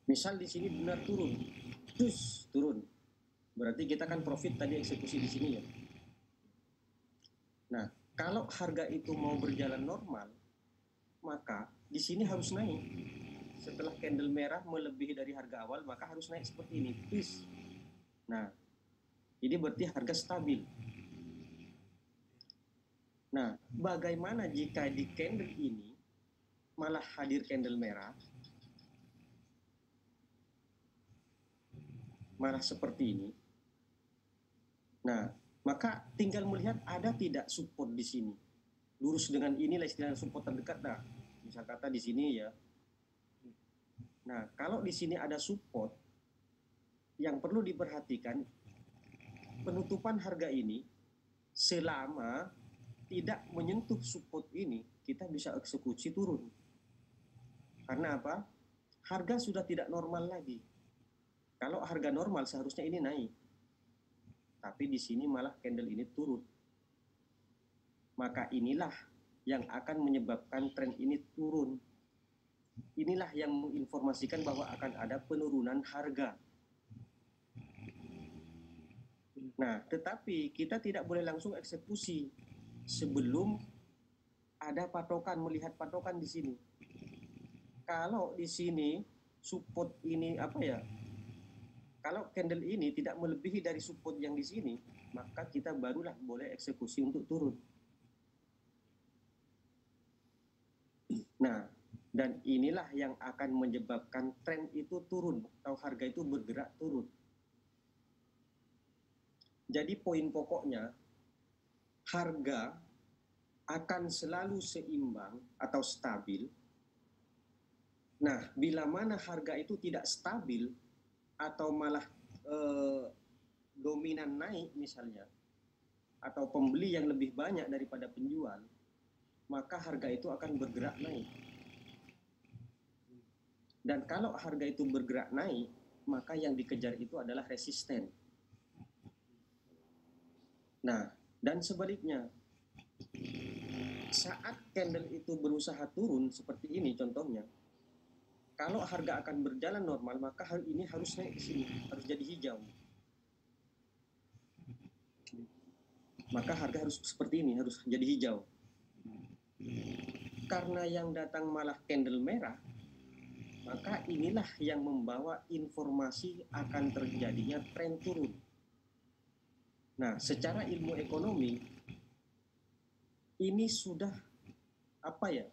misal di sini benar turun, terus turun, berarti kita kan profit tadi eksekusi di sini ya. Nah, kalau harga itu mau berjalan normal, maka di sini harus naik. Setelah candle merah melebihi dari harga awal, maka harus naik seperti ini, please. Nah, ini berarti harga stabil. Nah, bagaimana jika di candle ini malah hadir candle merah, malah seperti ini? Nah, maka tinggal melihat ada tidak support di sini. Lurus dengan inilah istilah support terdekat. Nah, misal kata di sini ya. Nah, kalau di sini ada support, yang perlu diperhatikan penutupan harga ini selama tidak menyentuh support ini, kita bisa eksekusi turun. Karena apa? Harga sudah tidak normal lagi. Kalau harga normal seharusnya ini naik. Tapi di sini malah candle ini turun. Maka inilah yang akan menyebabkan tren ini turun. Inilah yang menginformasikan bahwa akan ada penurunan harga. Nah, tetapi kita tidak boleh langsung eksekusi sebelum ada patokan, melihat patokan di sini. Kalau di sini support ini apa ya? Kalau candle ini tidak melebihi dari support yang di sini, maka kita barulah boleh eksekusi untuk turun. Nah, dan inilah yang akan menyebabkan tren itu turun atau harga itu bergerak turun. Jadi poin pokoknya, harga akan selalu seimbang atau stabil. Nah, bila mana harga itu tidak stabil atau malah dominan naik misalnya, atau pembeli yang lebih banyak daripada penjual, maka harga itu akan bergerak naik. Dan kalau harga itu bergerak naik, maka yang dikejar itu adalah resisten. Nah, dan sebaliknya, saat candle itu berusaha turun seperti ini contohnya, kalau harga akan berjalan normal, maka hal ini harus naik ke sini, harus jadi hijau. Maka harga harus seperti ini, harus jadi hijau. Karena yang datang malah candle merah, maka inilah yang membawa informasi akan terjadinya tren turun. Nah, secara ilmu ekonomi, ini sudah apa ya,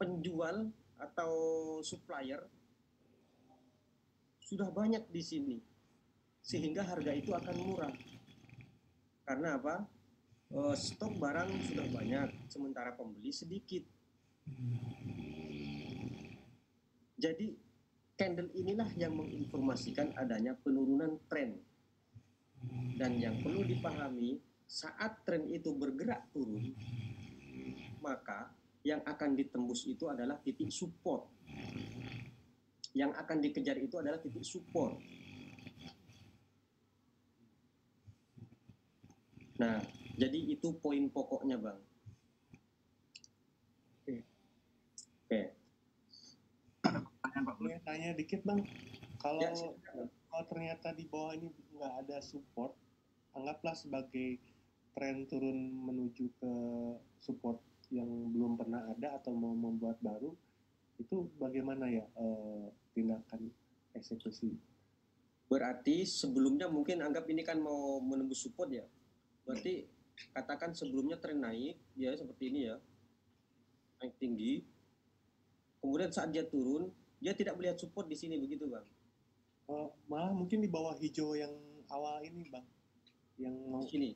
penjual atau supplier sudah banyak di sini, sehingga harga itu akan murah. Karena apa? Stok barang sudah banyak, sementara pembeli sedikit. Jadi candle inilah yang menginformasikan adanya penurunan tren. Dan yang perlu dipahami, saat tren itu bergerak turun, maka yang akan ditembus itu adalah titik support. Yang akan dikejar itu adalah titik support. Nah, jadi itu poin pokoknya, Bang. Oke. Boleh tanya dikit Bang, kalau Ya, silakan. kalau ternyata di bawah ini nggak ada support, anggaplah sebagai tren turun menuju ke support yang belum pernah ada atau mau membuat baru, itu bagaimana ya tindakan eksekusi? Berarti sebelumnya mungkin anggap ini kan mau menembus support ya. Berarti katakan sebelumnya tren naik, ya seperti ini ya, naik tinggi. Kemudian saat dia turun, dia tidak melihat support di sini, begitu Bang? Malah mungkin di bawah hijau yang awal ini Bang, yang mau Di sini.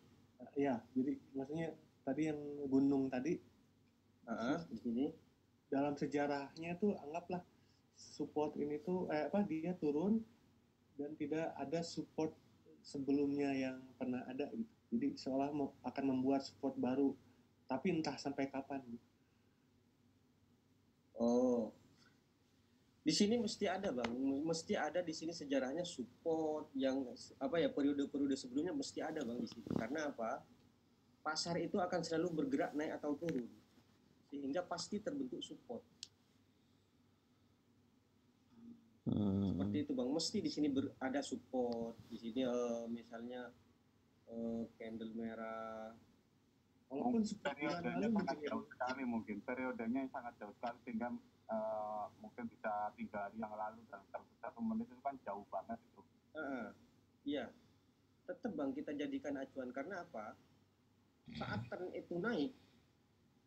ya, jadi maksudnya tadi yang gunung tadi, Di sini. dalam sejarahnya tuh anggaplah support ini tuh dia turun dan tidak ada support sebelumnya yang pernah ada gitu. Jadi seolah akan membuat support baru, tapi entah sampai kapan. Oh, di sini mesti ada Bang, mesti ada di sini sejarahnya support yang apa ya, periode-periode sebelumnya mesti ada Bang di sini. Karena apa? Pasar itu akan selalu bergerak naik atau turun, sehingga pasti terbentuk support. Seperti itu Bang, mesti di sini ada support. Di sini misalnya candle merah. Walaupun support bulan periodenya lalu sangat mungkin jauh sekali, mungkin periodenya sangat jauh sekali, sehingga mungkin bisa 3 hari yang lalu dalam 1 menit itu kan jauh banget itu. Iya, tetap Bang kita jadikan acuan. Karena apa? Saat tren itu naik,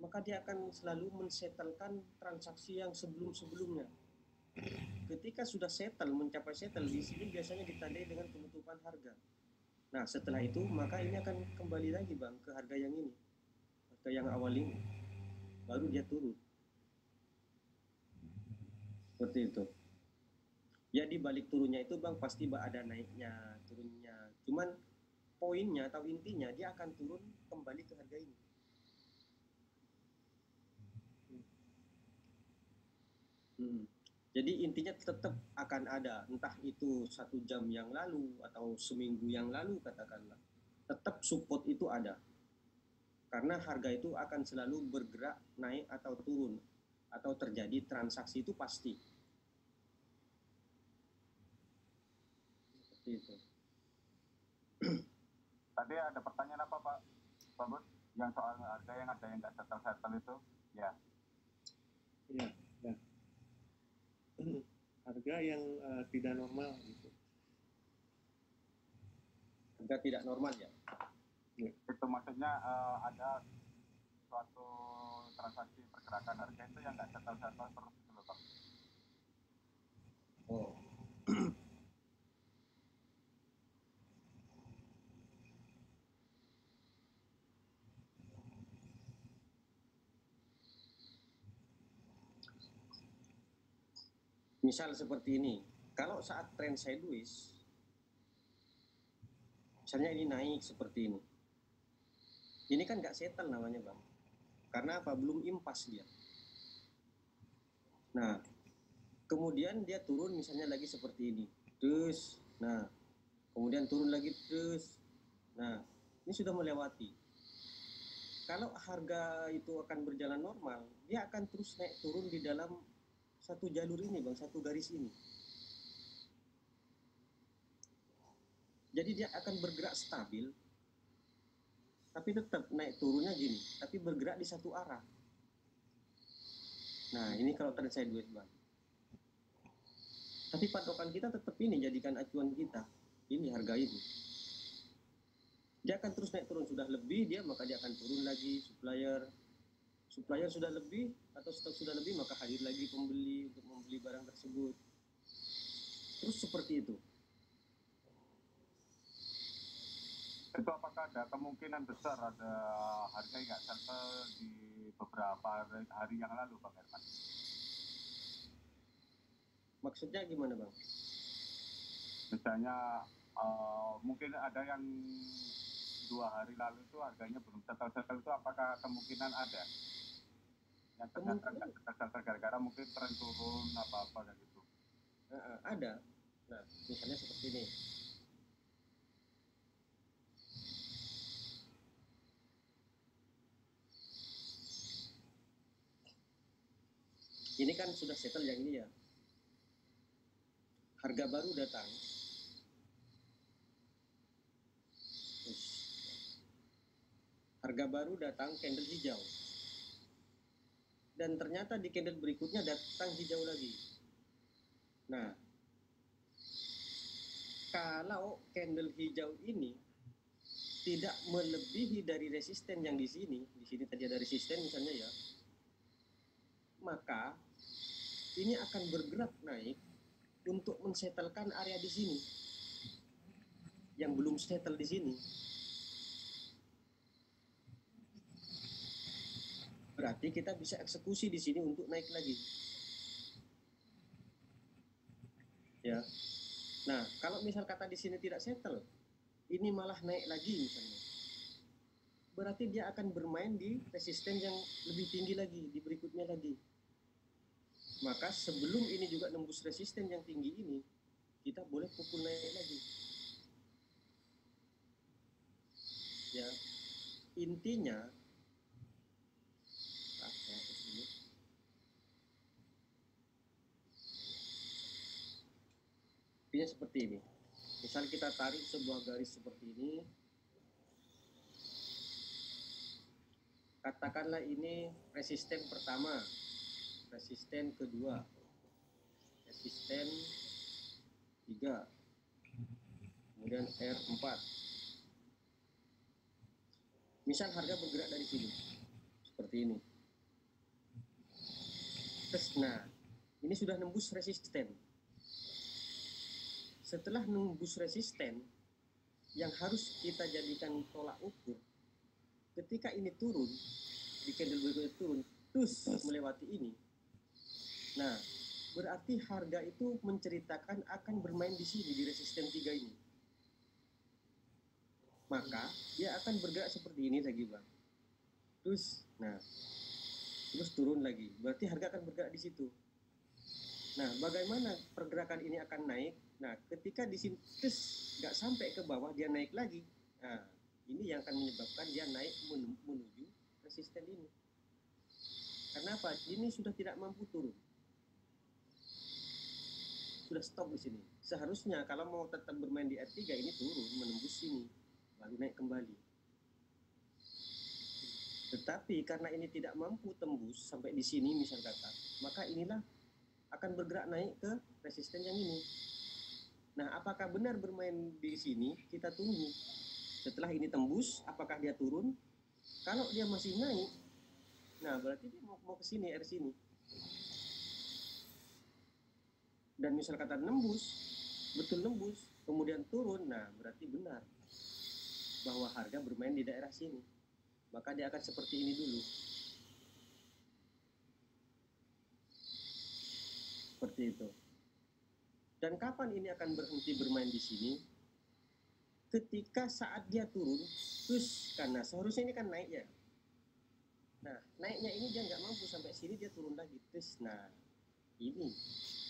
maka dia akan selalu mensetelkan transaksi yang sebelum-sebelumnya. Ketika sudah mencapai settle, di sini biasanya ditandai dengan penutupan harga. Nah, setelah itu maka ini akan kembali lagi Bang ke harga yang ini, harga yang awal ini, baru dia turun. Seperti itu. Ya di balik turunnya itu Bang pasti ada naiknya, turunnya. Cuman poinnya atau intinya dia akan turun kembali ke harga ini. Jadi intinya tetap akan ada, entah itu 1 jam yang lalu atau seminggu yang lalu katakanlah, tetap support itu ada. Karena harga itu akan selalu bergerak naik atau turun, atau terjadi transaksi itu pasti. Seperti itu. Tadi ada pertanyaan apa Pak Bud? Yang soal harga yang ada yang nggak settle itu? Ya. Iya, ya. Harga yang tidak normal gitu. Harga tidak normal ya. Itu maksudnya ada suatu transaksi pergerakan harga itu yang nggak settle terus gitu loh Pak. Oh. Misal seperti ini, kalau saat tren sideways, misalnya ini naik seperti ini kan nggak settle namanya Bang. Karena apa? Belum impas dia. Nah, kemudian dia turun misalnya lagi seperti ini, terus, nah, kemudian turun lagi terus, nah, ini sudah melewati. kalau harga itu akan berjalan normal, dia akan terus naik turun di dalam satu jalur ini Bang, satu garis ini. Jadi dia akan bergerak stabil, tapi tetap naik turunnya gini, tapi bergerak di satu arah. Nah, ini kalau trend sideways Bang. Tapi patokan kita tetap ini, jadikan acuan kita. Ini harga ini. Dia akan terus naik turun, sudah lebih dia maka dia akan turun lagi. Supplier sudah lebih atau stok sudah lebih maka hadir lagi pembeli untuk membeli barang tersebut. Terus seperti itu. Itu apakah ada kemungkinan besar ada harga yang nggak settle di beberapa hari yang lalu, Bang Herman? Maksudnya gimana Bang? Misalnya mungkin ada yang 2 hari lalu itu harganya belum settle itu, apakah kemungkinan ada yang ternyata nggak settle gara-gara mungkin tren turun apa-apa kayak gitu? Ada. Nah, misalnya seperti ini. Ini kan sudah settle yang ini ya. Harga baru datang. Harga baru datang candle hijau. Dan ternyata di candle berikutnya datang hijau lagi. Nah, kalau candle hijau ini tidak melebihi dari resisten yang di sini tadi ada resisten misalnya ya, maka ini akan bergerak naik untuk mensetelkan area di sini yang belum settle di sini. Berarti kita bisa eksekusi di sini untuk naik lagi. Ya. Nah, kalau misal kata di sini tidak settle, ini malah naik lagi misalnya. Berarti dia akan bermain di resisten yang lebih tinggi lagi, di berikutnya lagi. Maka sebelum ini juga nembus resisten yang tinggi ini, kita boleh pukul naik lagi. Ya, intinya seperti ini. Misal kita tarik sebuah garis seperti ini, katakanlah ini resisten pertama, resisten kedua, resisten 3, kemudian R4. Misal harga bergerak dari sini seperti ini. Terus, nah, ini sudah nembus resisten. Setelah nembus resisten, yang harus kita jadikan tolak ukur, ketika ini turun, di candle berikutnya turun, terus melewati ini. Nah, berarti harga itu menceritakan akan bermain di sini, di resisten 3 ini. Maka, dia akan bergerak seperti ini lagi, Bang. Terus, nah, terus turun lagi. Berarti harga akan bergerak di situ. Nah, bagaimana pergerakan ini akan naik? Nah, ketika di sini terus nggak sampai ke bawah, dia naik lagi. Nah, ini yang akan menyebabkan dia naik menuju resisten ini. Karena apa? Ini sudah tidak mampu turun. Sudah stop di sini. Seharusnya kalau mau tetap bermain di R3 ini turun, menembus sini, baru naik kembali. Tetapi karena ini tidak mampu tembus sampai di sini misal kata, maka inilah akan bergerak naik ke resisten yang ini. Nah, apakah benar bermain di sini? Kita tunggu. Setelah ini tembus, apakah dia turun? Kalau dia masih naik, nah berarti dia mau ke sini, R sini. Dan misal kata nembus, betul nembus, kemudian turun, nah berarti benar bahwa harga bermain di daerah sini. Maka dia akan seperti ini dulu. Seperti itu. Dan kapan ini akan berhenti bermain di sini? Ketika saat dia turun, terus karena seharusnya ini kan naik ya. Nah, naiknya ini dia nggak mampu sampai sini, dia turun lagi. Terus, nah ini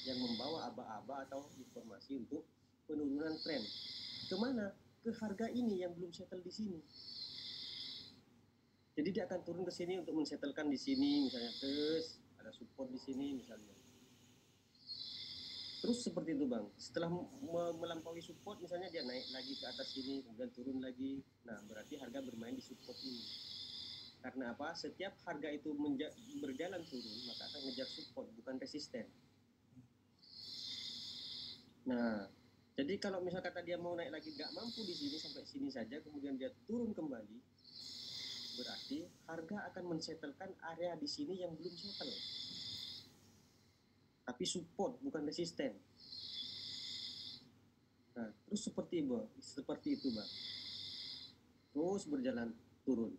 yang membawa aba-aba atau informasi untuk penurunan tren. Kemana? Ke harga ini yang belum settle di sini. Jadi dia akan turun ke sini untuk men-settlekan di sini misalnya, terus ada support di sini misalnya. Terus seperti itu Bang, setelah melampaui support misalnya dia naik lagi ke atas sini, kemudian turun lagi. Nah berarti harga bermain di support ini. Karena apa? Setiap harga itu berjalan turun, maka akan ngejar support, bukan resisten. Nah, jadi kalau misal kata dia mau naik lagi nggak mampu di sini sampai sini saja, kemudian dia turun kembali, berarti harga akan men-settlekan area di sini yang belum settle. Tapi support, bukan resisten. Nah, terus seperti itu, Bang. Terus berjalan turun.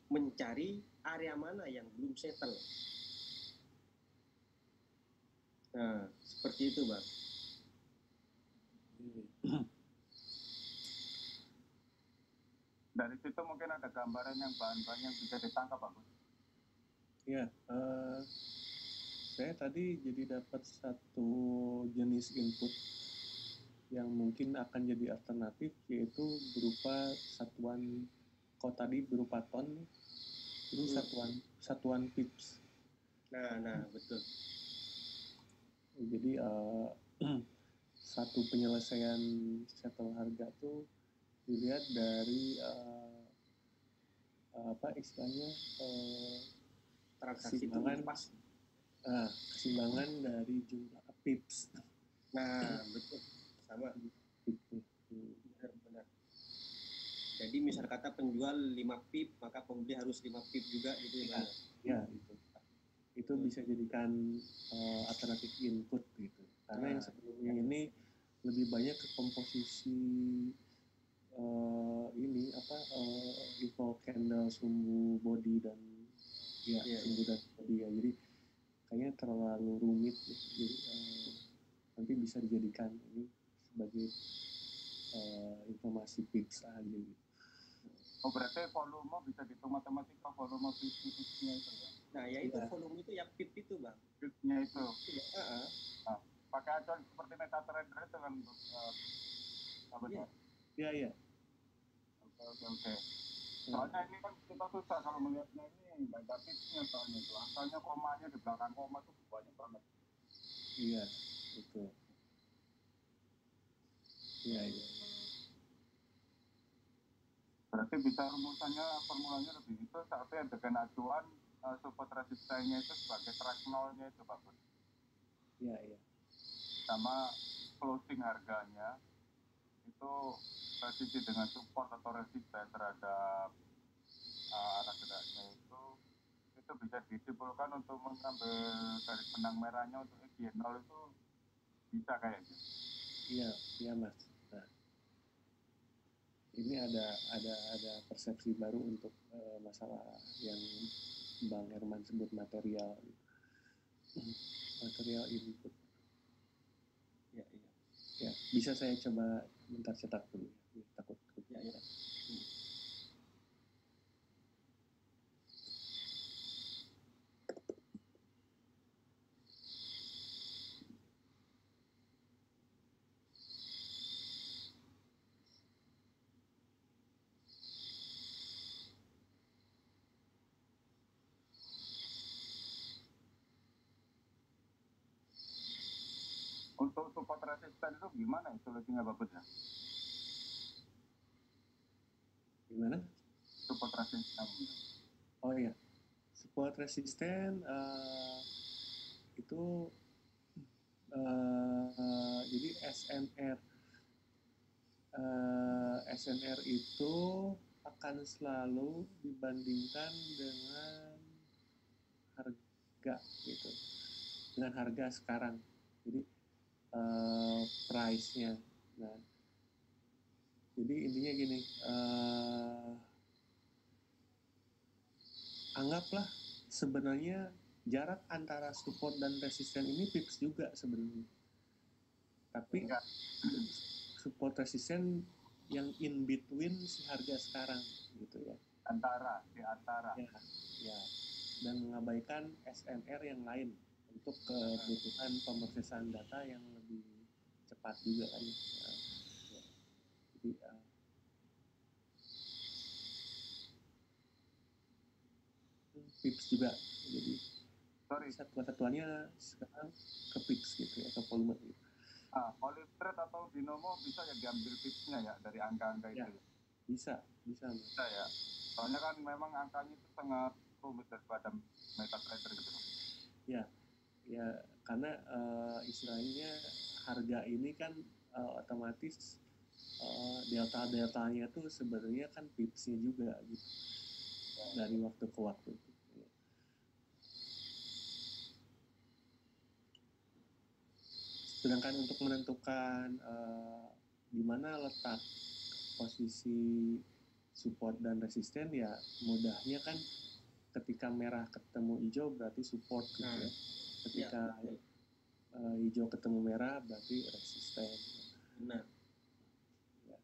Mencari area mana yang belum settle. Nah, seperti itu, Bang. Dari situ mungkin ada gambaran yang bahan-bahan yang bisa ditangkap, Pak Gus. Ya, saya tadi jadi dapat satu jenis input yang mungkin akan jadi alternatif, yaitu berupa satuan, kalau tadi berupa ton, ini satuan pips. Nah, betul. Jadi satu penyelesaian settle harga tuh dilihat dari apa istilahnya Transaksi keseimbangan dari jumlah pips. Nah, betul. Sama. Benar. Jadi misal kata penjual 5 pip, maka pembeli harus 5 pip juga gitu ya. Ya, itu bisa jadikan alternatif input gitu. Karena yang sebelumnya ini lebih banyak ke komposisi info candle, sumbu body dan sumbu dan body ya. Jadi kayaknya terlalu rumit ya. Jadi nanti bisa dijadikan ini sebagai informasi pips aja gitu. Oh berarti volume bisa dihitung matematika, volume pipsnya itu ya? Nah ya itu volume itu ya pip itu Bang. Pipsnya itu? Nah, pakai acuan seperti MetaTrader itu kan apa ya? Iya. Oke. Soalnya ini kan kita susah kalau melihatnya ini baca pipsnya soalnya itu. Asalnya komanya di belakang koma itu banyak banget. Iya, betul. Iya. Berarti bisa formulanya lebih itu sampai dengan acuan support resistennya itu sebagai track nolnya itu Pak Bud. Iya. Sama closing harganya itu posisi dengan support atau resisten terhadap arah geraknya itu bisa disimpulkan untuk mengambil garis benang merahnya untuk EG0 itu bisa kayaknya. Iya Mas. Nah, ini ada persepsi baru untuk masalah yang Bang Herman sebut material input. Ya, bisa saya coba bentar cetak dulu ya. Takut. Ya. Untuk support resisten itu gimana solusinya Pak Bud ya? Gimana? Support resisten. Oh iya, support resisten itu jadi SNR itu akan selalu dibandingkan dengan harga gitu, dengan harga sekarang. Jadi price-nya. Nah, jadi intinya gini, anggaplah sebenarnya jarak antara support dan resisten ini pips juga sebenarnya. Tapi support resisten yang in between si harga sekarang gitu ya. Di antara. Ya. Dan mengabaikan SNR yang lain untuk kebutuhan pemrosesan data yang lebih cepat juga kan. Jadi pips juga. Jadi Sorry, satuannya sekarang ke pips gitu ya, ke volume gitu. olive thread atau binomo bisa ya diambil pipsnya ya dari angka-angka Ya. itu. Bisa. Bisa ya. Soalnya kan memang angkanya itu sangat rumit daripada MetaTrader gitu. Ya, karena istilahnya harga ini kan otomatis delta-deltanya tuh sebenarnya kan pipsnya juga gitu dari waktu ke waktu. Sedangkan untuk menentukan di mana letak posisi support dan resisten ya mudahnya kan ketika merah ketemu hijau berarti support gitu ya. Ketika hijau ketemu merah berarti resisten. Benar. Ya.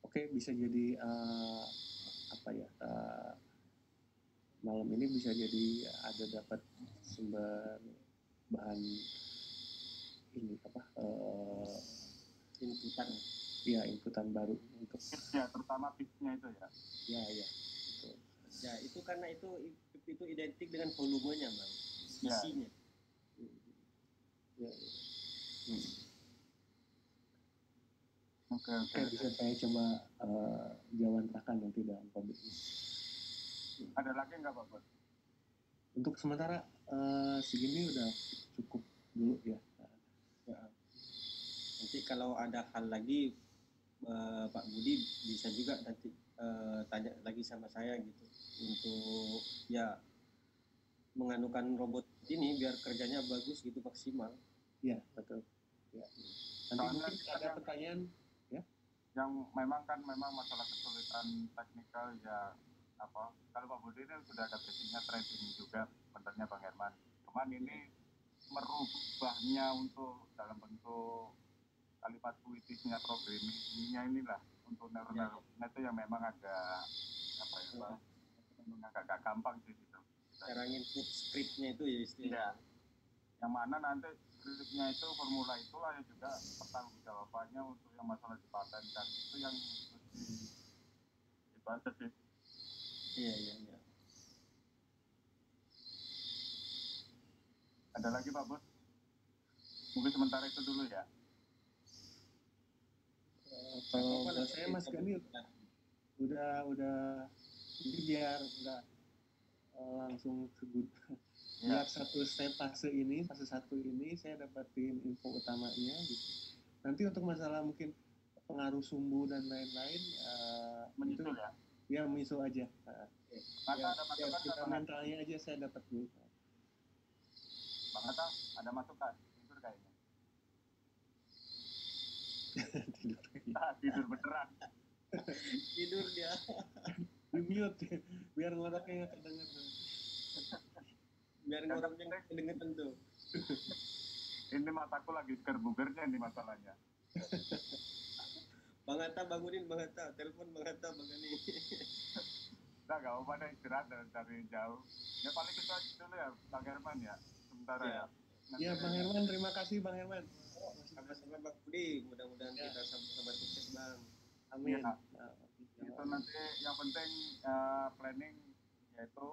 Oke, bisa jadi malam ini bisa jadi ada dapat sumber bahan ini inputan baru untuk ya, terutama pitch-nya itu ya. Ya, betul. Ya, itu karena itu identik dengan volumenya, Bang. Isinya. Ya. Oke. Bisa saya coba jawantahkan nanti dalam publik. Ada lagi nggak Pak Bos? Untuk sementara segini udah cukup dulu ya. Nanti kalau ada hal lagi Pak Budi bisa juga nanti tanya lagi sama saya gitu untuk ya menganukan robot ini biar kerjanya bagus gitu maksimal. Iya, betul. Ya. Nanti mungkin ada pertanyaan ya. Yang memang masalah kesulitan teknikal ya apa? Kalau Pak Budi ini sudah ada basicnya trading juga benernya Bang Herman. Cuman ini merubahnya untuk dalam bentuk kalimat puitisnya programmingnya inilah untuk neural itu yang memang agak memang agak gampang sih gitu. Cara input scriptnya itu ya istilahnya. Yang mana nanti skripnya itu formula itulah yang juga pertanggungjawabannya untuk yang masalah dipatenkan itu yang dibahas sih. Iya. Ada lagi Pak Bos? Mungkin sementara itu dulu ya. Kalau saya Mas Gani udah jadi biar nggak langsung sebut biar satu fase 1 ini saya dapetin info utamanya gitu. Nanti untuk masalah mungkin pengaruh sumbu dan lain-lain menyusul itu, ya? Ya menyusul aja. Ada masukan fundamentalnya aja saya dapat dulu. Bang Hatta, ada masukan? Tidur kayaknya. Tidur beneran. Tidur dia. Di mute biar ngoroknya nggak kedengeran. Biar ngoroknya kedengeran tuh. Ini mataku lagi seger-bugernya ini masalahnya. Bang Hatta bangunin Bang Hatta, telepon Bang Hatta Bang Gani. Nah, gak apa-apa deh, istirahat dari jauh. Ya paling itu aja dulu ya, Bang Herman ya. Sementara ya. Ya Bang Herman, terima kasih Bang Herman. Sama-sama Bang Budi, mudah-mudahan kita sama-sama sukses Bang. Amin. Ya. Itu nanti yang penting planning yaitu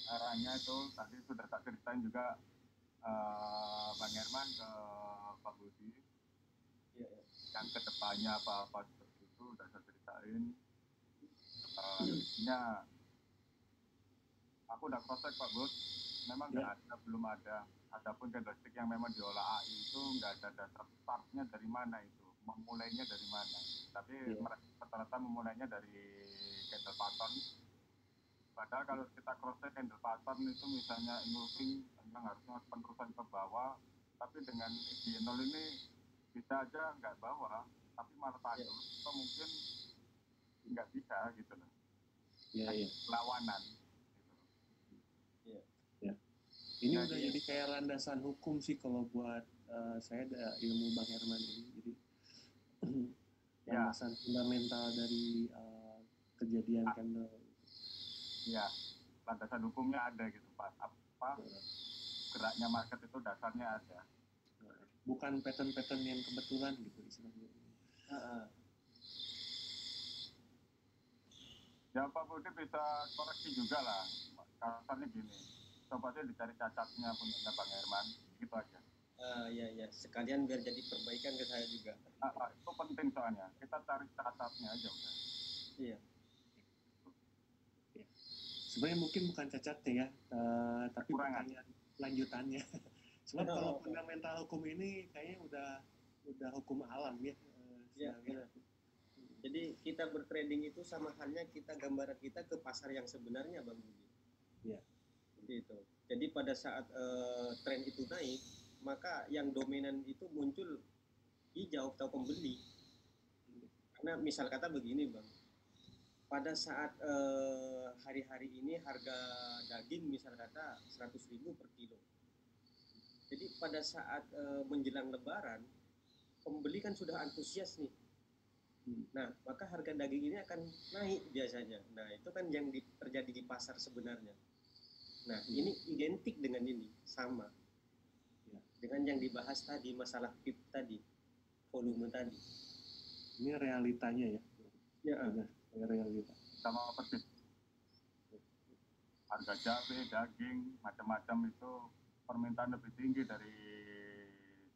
arahnya itu tadi sudah tak ceritain juga Bang Herman ke Pak Budi. Ya. Yang kedepannya apa-apa seperti itu udah saya ceritain. Intinya aku udah cross-check Pak Bud, memang belum ada. Adapun candlestick yang memang diolah AI itu nggak ada dasar startnya dari mana itu, memulainya dari mana. Tapi rata-rata memulainya dari candle pattern. Padahal kalau kita cross-check candle pattern itu misalnya engulfing yang harusnya penerusan ke bawah, tapi dengan EG0 ini bisa aja nggak bawah, tapi malah tajam. Atau mungkin nggak bisa gitu loh. Iya. Lawanan. Ini udah jadi kayak landasan hukum sih kalau buat saya ada ilmu Bang Herman ini. Jadi landasan fundamental dari kejadian candle. Iya, landasan hukumnya ada gitu Pak. Geraknya market itu dasarnya ada. Bukan pattern-pattern yang kebetulan gitu istilahnya. Ya Pak Budi bisa koreksi juga lah. Kasarnya gini, coba aja dicari cacatnya punyanya Bang Herman, gitu aja. Ya, sekalian biar jadi perbaikan ke saya juga. Itu penting soalnya, kita cari cacatnya aja udah. Iya. Sebenarnya mungkin bukan cacatnya ya, tapi Kekurangan. pertanyaan lanjutannya. Sebab kalau fundamental hukum ini kayaknya udah hukum alam ya. Iya, benar. Jadi kita bertrading itu sama halnya kita gambaran kita ke pasar yang sebenarnya, Bang Budi. Iya. Gitu. Jadi pada saat tren itu naik, maka yang dominan itu muncul hijau atau pembeli. Karena misal kata begini, Bang. Pada saat hari-hari ini harga daging misal kata 100.000 per kilo. Jadi pada saat menjelang lebaran, pembeli kan sudah antusias nih. Nah, maka harga daging ini akan naik biasanya. Nah, itu kan yang terjadi di pasar sebenarnya. Nah, ini identik dengan ini, sama. Dengan yang dibahas tadi, masalah PIP tadi, volume tadi. Ini realitanya ya? Ya, realita. Sama persis. Harga cabai, daging, macam-macam itu permintaan lebih tinggi dari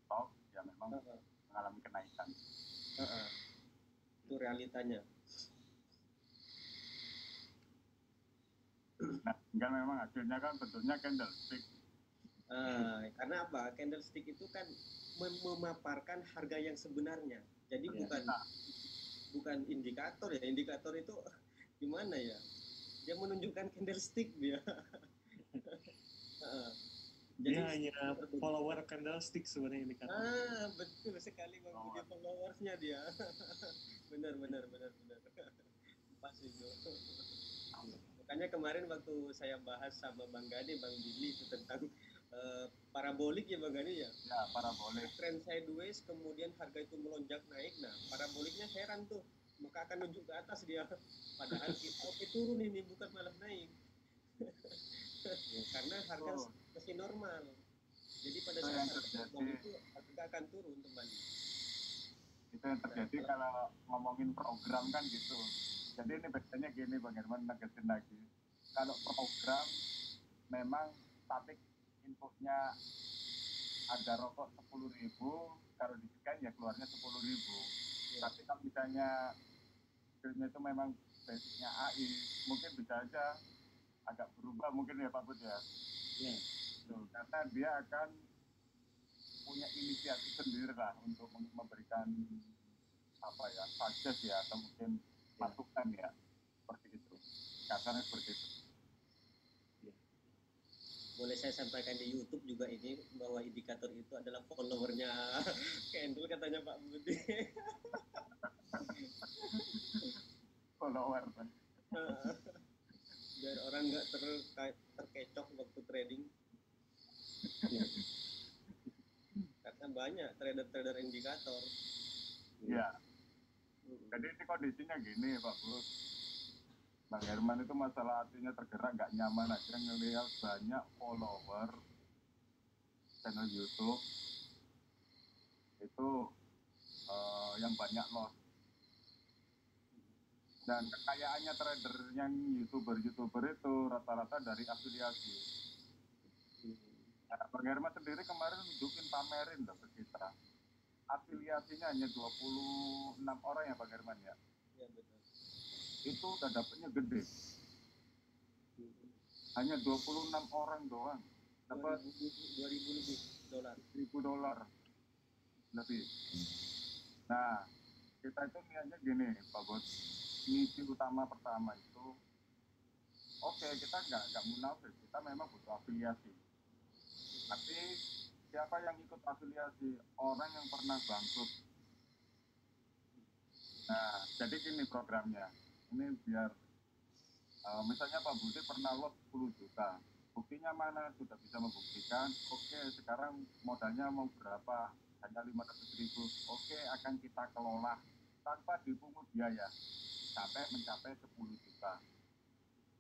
stok, ya memang mengalami kenaikan. Itu realitanya. Nah, tinggal memang hasilnya kan bentuknya candlestick. Karena apa? Candlestick itu kan memaparkan harga yang sebenarnya. Jadi bukan indikator ya. Indikator itu gimana ya? Dia menunjukkan candlestick dia. Jadi hanya follower candlestick sebenarnya indikator. Betul sekali Bang Budi, followersnya dia. benar. Pas itu. Makanya kemarin waktu saya bahas sama Bang Gani, Bang Billy itu tentang parabolik ya Bang Gani ya? Ya, parabolik. Trend sideways, kemudian harga itu melonjak naik. Nah, paraboliknya heran tuh. Maka akan nunjuk ke atas dia. Padahal kita turun ini, bukan malah naik. Karena harga masih normal. Jadi pada saat harga itu harga akan turun kembali. Itu yang terjadi kalau ngomongin program kan gitu. Jadi ini bedanya gini Bang Herman, negesin lagi. Kalau program memang statik inputnya ada rokok 10.000, kalau di scan ya keluarnya 10.000. Tapi kalau misalnya skillnya itu memang basicnya AI, mungkin bisa aja agak berubah mungkin ya Pak Bud ya. Karena dia akan punya inisiatif sendiri lah untuk memberikan suggest ya, atau mungkin masukan ya, seperti itu. Kasarnya seperti itu. Boleh saya sampaikan di YouTube juga ini bahwa indikator itu adalah followernya Candle katanya Pak Budi. Follower. Biar orang nggak terkecoh waktu trading. Karena banyak trader-trader indikator. Iya. Jadi ini kondisinya gini Pak Bud. Bang Herman itu masalah hatinya tergerak nggak nyaman aja ngelihat banyak follower channel YouTube itu yang banyak loss. Dan kekayaannya trader yang youtuber itu rata-rata dari afiliasi. Nah, Bang Herman sendiri kemarin nunjukin pamerin loh ke kita. Afiliasinya hanya 26 orang ya Bang Herman ya. Iya betul. Itu udah dapatnya gede. Hanya 26 orang doang. Dapat 2.000 lebih dolar. $1.000 lebih. Nah, kita itu niatnya gini Pak Bos. Misi utama pertama itu, oke, kita nggak munafik, kita memang butuh afiliasi. Tapi siapa yang ikut afiliasi? Orang yang pernah bangkrut. Nah, jadi gini programnya. Ini biar misalnya Pak Budi pernah loss 10 juta. Buktinya mana? Sudah bisa membuktikan. Oke, sekarang modalnya mau berapa? Hanya 500.000. Oke, akan kita kelola tanpa dipungut biaya sampai mencapai 10 juta.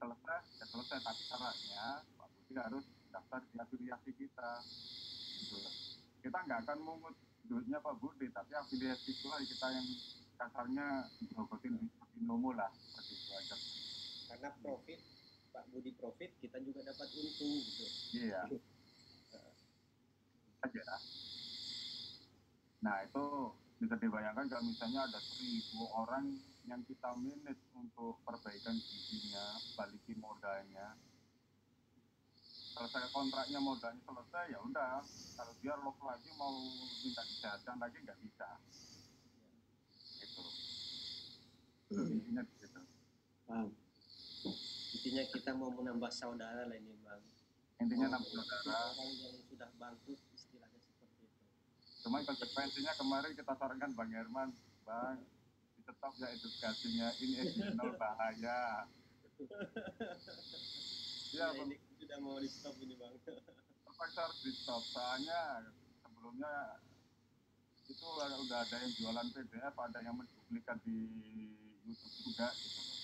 Selesai, tapi syaratnya Pak Budi harus daftar di afiliasi kita. Gitu. Kita nggak akan mungut duitnya Pak Budi, tapi afiliasi itu kita yang kasarnya berobatin di nomo lah, seperti itu aja. karena profit, Pak Budi profit, kita juga dapat untung gitu. Iya. Aja. Nah itu bisa dibayangkan kalau misalnya ada 1.000 orang yang kita manage untuk perbaikan giginya, balikin modalnya. Selesai kontraknya, modalnya selesai, ya udah. Kalau dia lock lagi mau minta kesehatan lagi nggak bisa. Itu. Intinya gitu. Paham. Intinya kita mau menambah saudara lah ini Bang. Intinya nambah saudara. Orang yang sudah bangkrut istilahnya seperti itu. Cuma konsekuensinya kemarin kita sarankan Bang Herman, Bang, di stop ya edukasinya, ini additional bahaya. Ya, Ya, ini sudah mau di stop ini Bang. terpaksa harus di stop. Soalnya sebelumnya itu udah ada yang jualan PDF, ada yang menduplikat di YouTube juga gitu loh.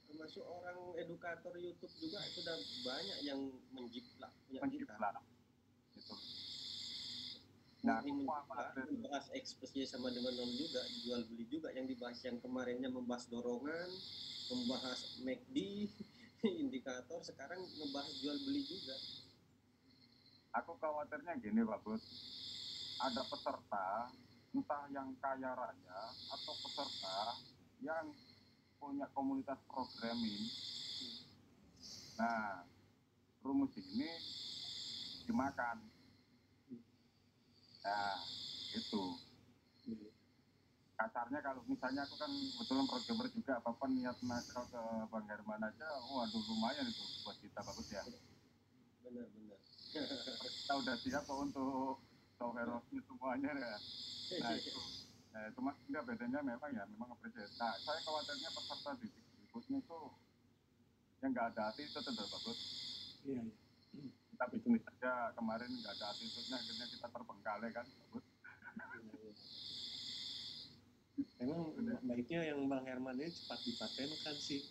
Termasuk orang edukator YouTube juga sudah banyak yang menjiplak punya kita. Menjiplak gitu. Nah, Ini aku membahas ekspresi sama dengan nol juga, jual beli juga yang dibahas yang kemarinnya membahas dorongan, membahas MACD, indikator, sekarang ngebahas jual beli juga. aku khawatirnya gini Pak Bud, ada peserta entah yang kaya raya atau peserta yang punya komunitas programming. Nah, rumus ini dimakan. Nah, itu. Kasarnya kalau misalnya aku kan kebetulan programmer juga, apa-apa niat nakal ke Bang Herman aja, waduh lumayan itu buat kita bagus ya. Benar-benar. Kita udah siap kok untuk software-nya semuanya ya. Nah, itu. Nah, cuma enggak bedanya memang apresiasi. Nah, saya khawatirnya peserta didik berikutnya itu yang nggak ada hati itu tidak bagus. Iya. Kita bisnis saja kemarin nggak ada attitude-nya, akhirnya kita terbengkalai kan, bagus. Memang baiknya yang Bang Herman ini cepat dipatenkan sih,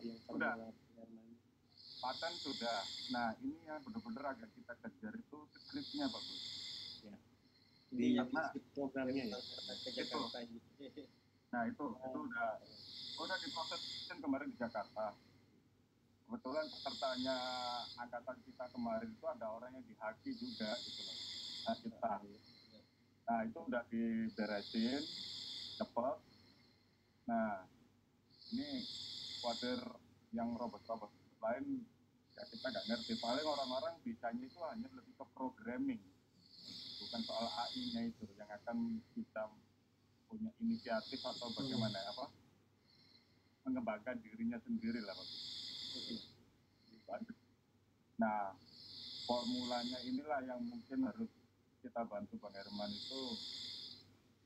yang formula Bang Herman. Paten sudah. Nah, ini yang benar-benar agak kita kejar itu skripnya bagus. Ya. Di Karena programnya ya. Itu. Nah, itu udah diproses kemarin di Jakarta. Kebetulan pesertanya angkatan kita kemarin itu ada orang yang dihaki juga gitu loh. Nah, kita. Nah, itu udah diberesin, cepet. Nah, ini khawatir yang robot-robot lain ya kita nggak ngerti. Paling orang-orang bisanya itu hanya lebih ke programming, bukan soal AI-nya itu yang akan bisa punya inisiatif atau bagaimana mengembangkan dirinya sendiri lah Pak. Nah, formulanya inilah yang mungkin harus kita bantu Bang Herman itu.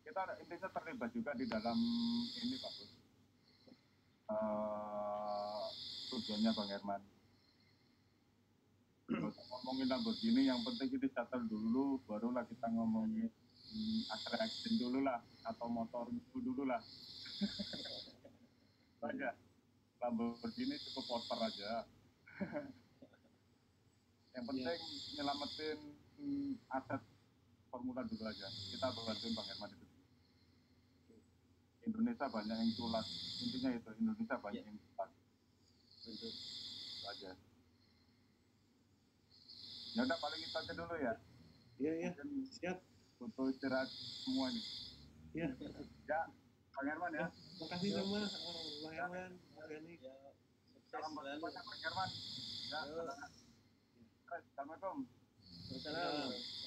Kita intinya terlibat juga di dalam ini Pak Bud. Tujuannya Bang Herman. Ngomongin Lamborghini, yang penting kita settle dulu, barulah kita ngomongin Action dulu lah, atau motor itu dulu lah. Saja. Lamborghini cukup poster aja. Yang penting nyelamatin aset formula dulu aja. Kita bantuin Bang Herman itu. Indonesia banyak yang culas. Intinya itu, Indonesia banyak yang culas. Betul. Itu aja. Ya udah paling itu aja dulu ya. Iya, siap. Butuh istirahat semua nih. Iya. Ya, Bang Herman ya. Makasih sama Bang Herman, Bang Gani. Salam banyak Bang Herman. Ya, assalamualaikum. Assalamualaikum.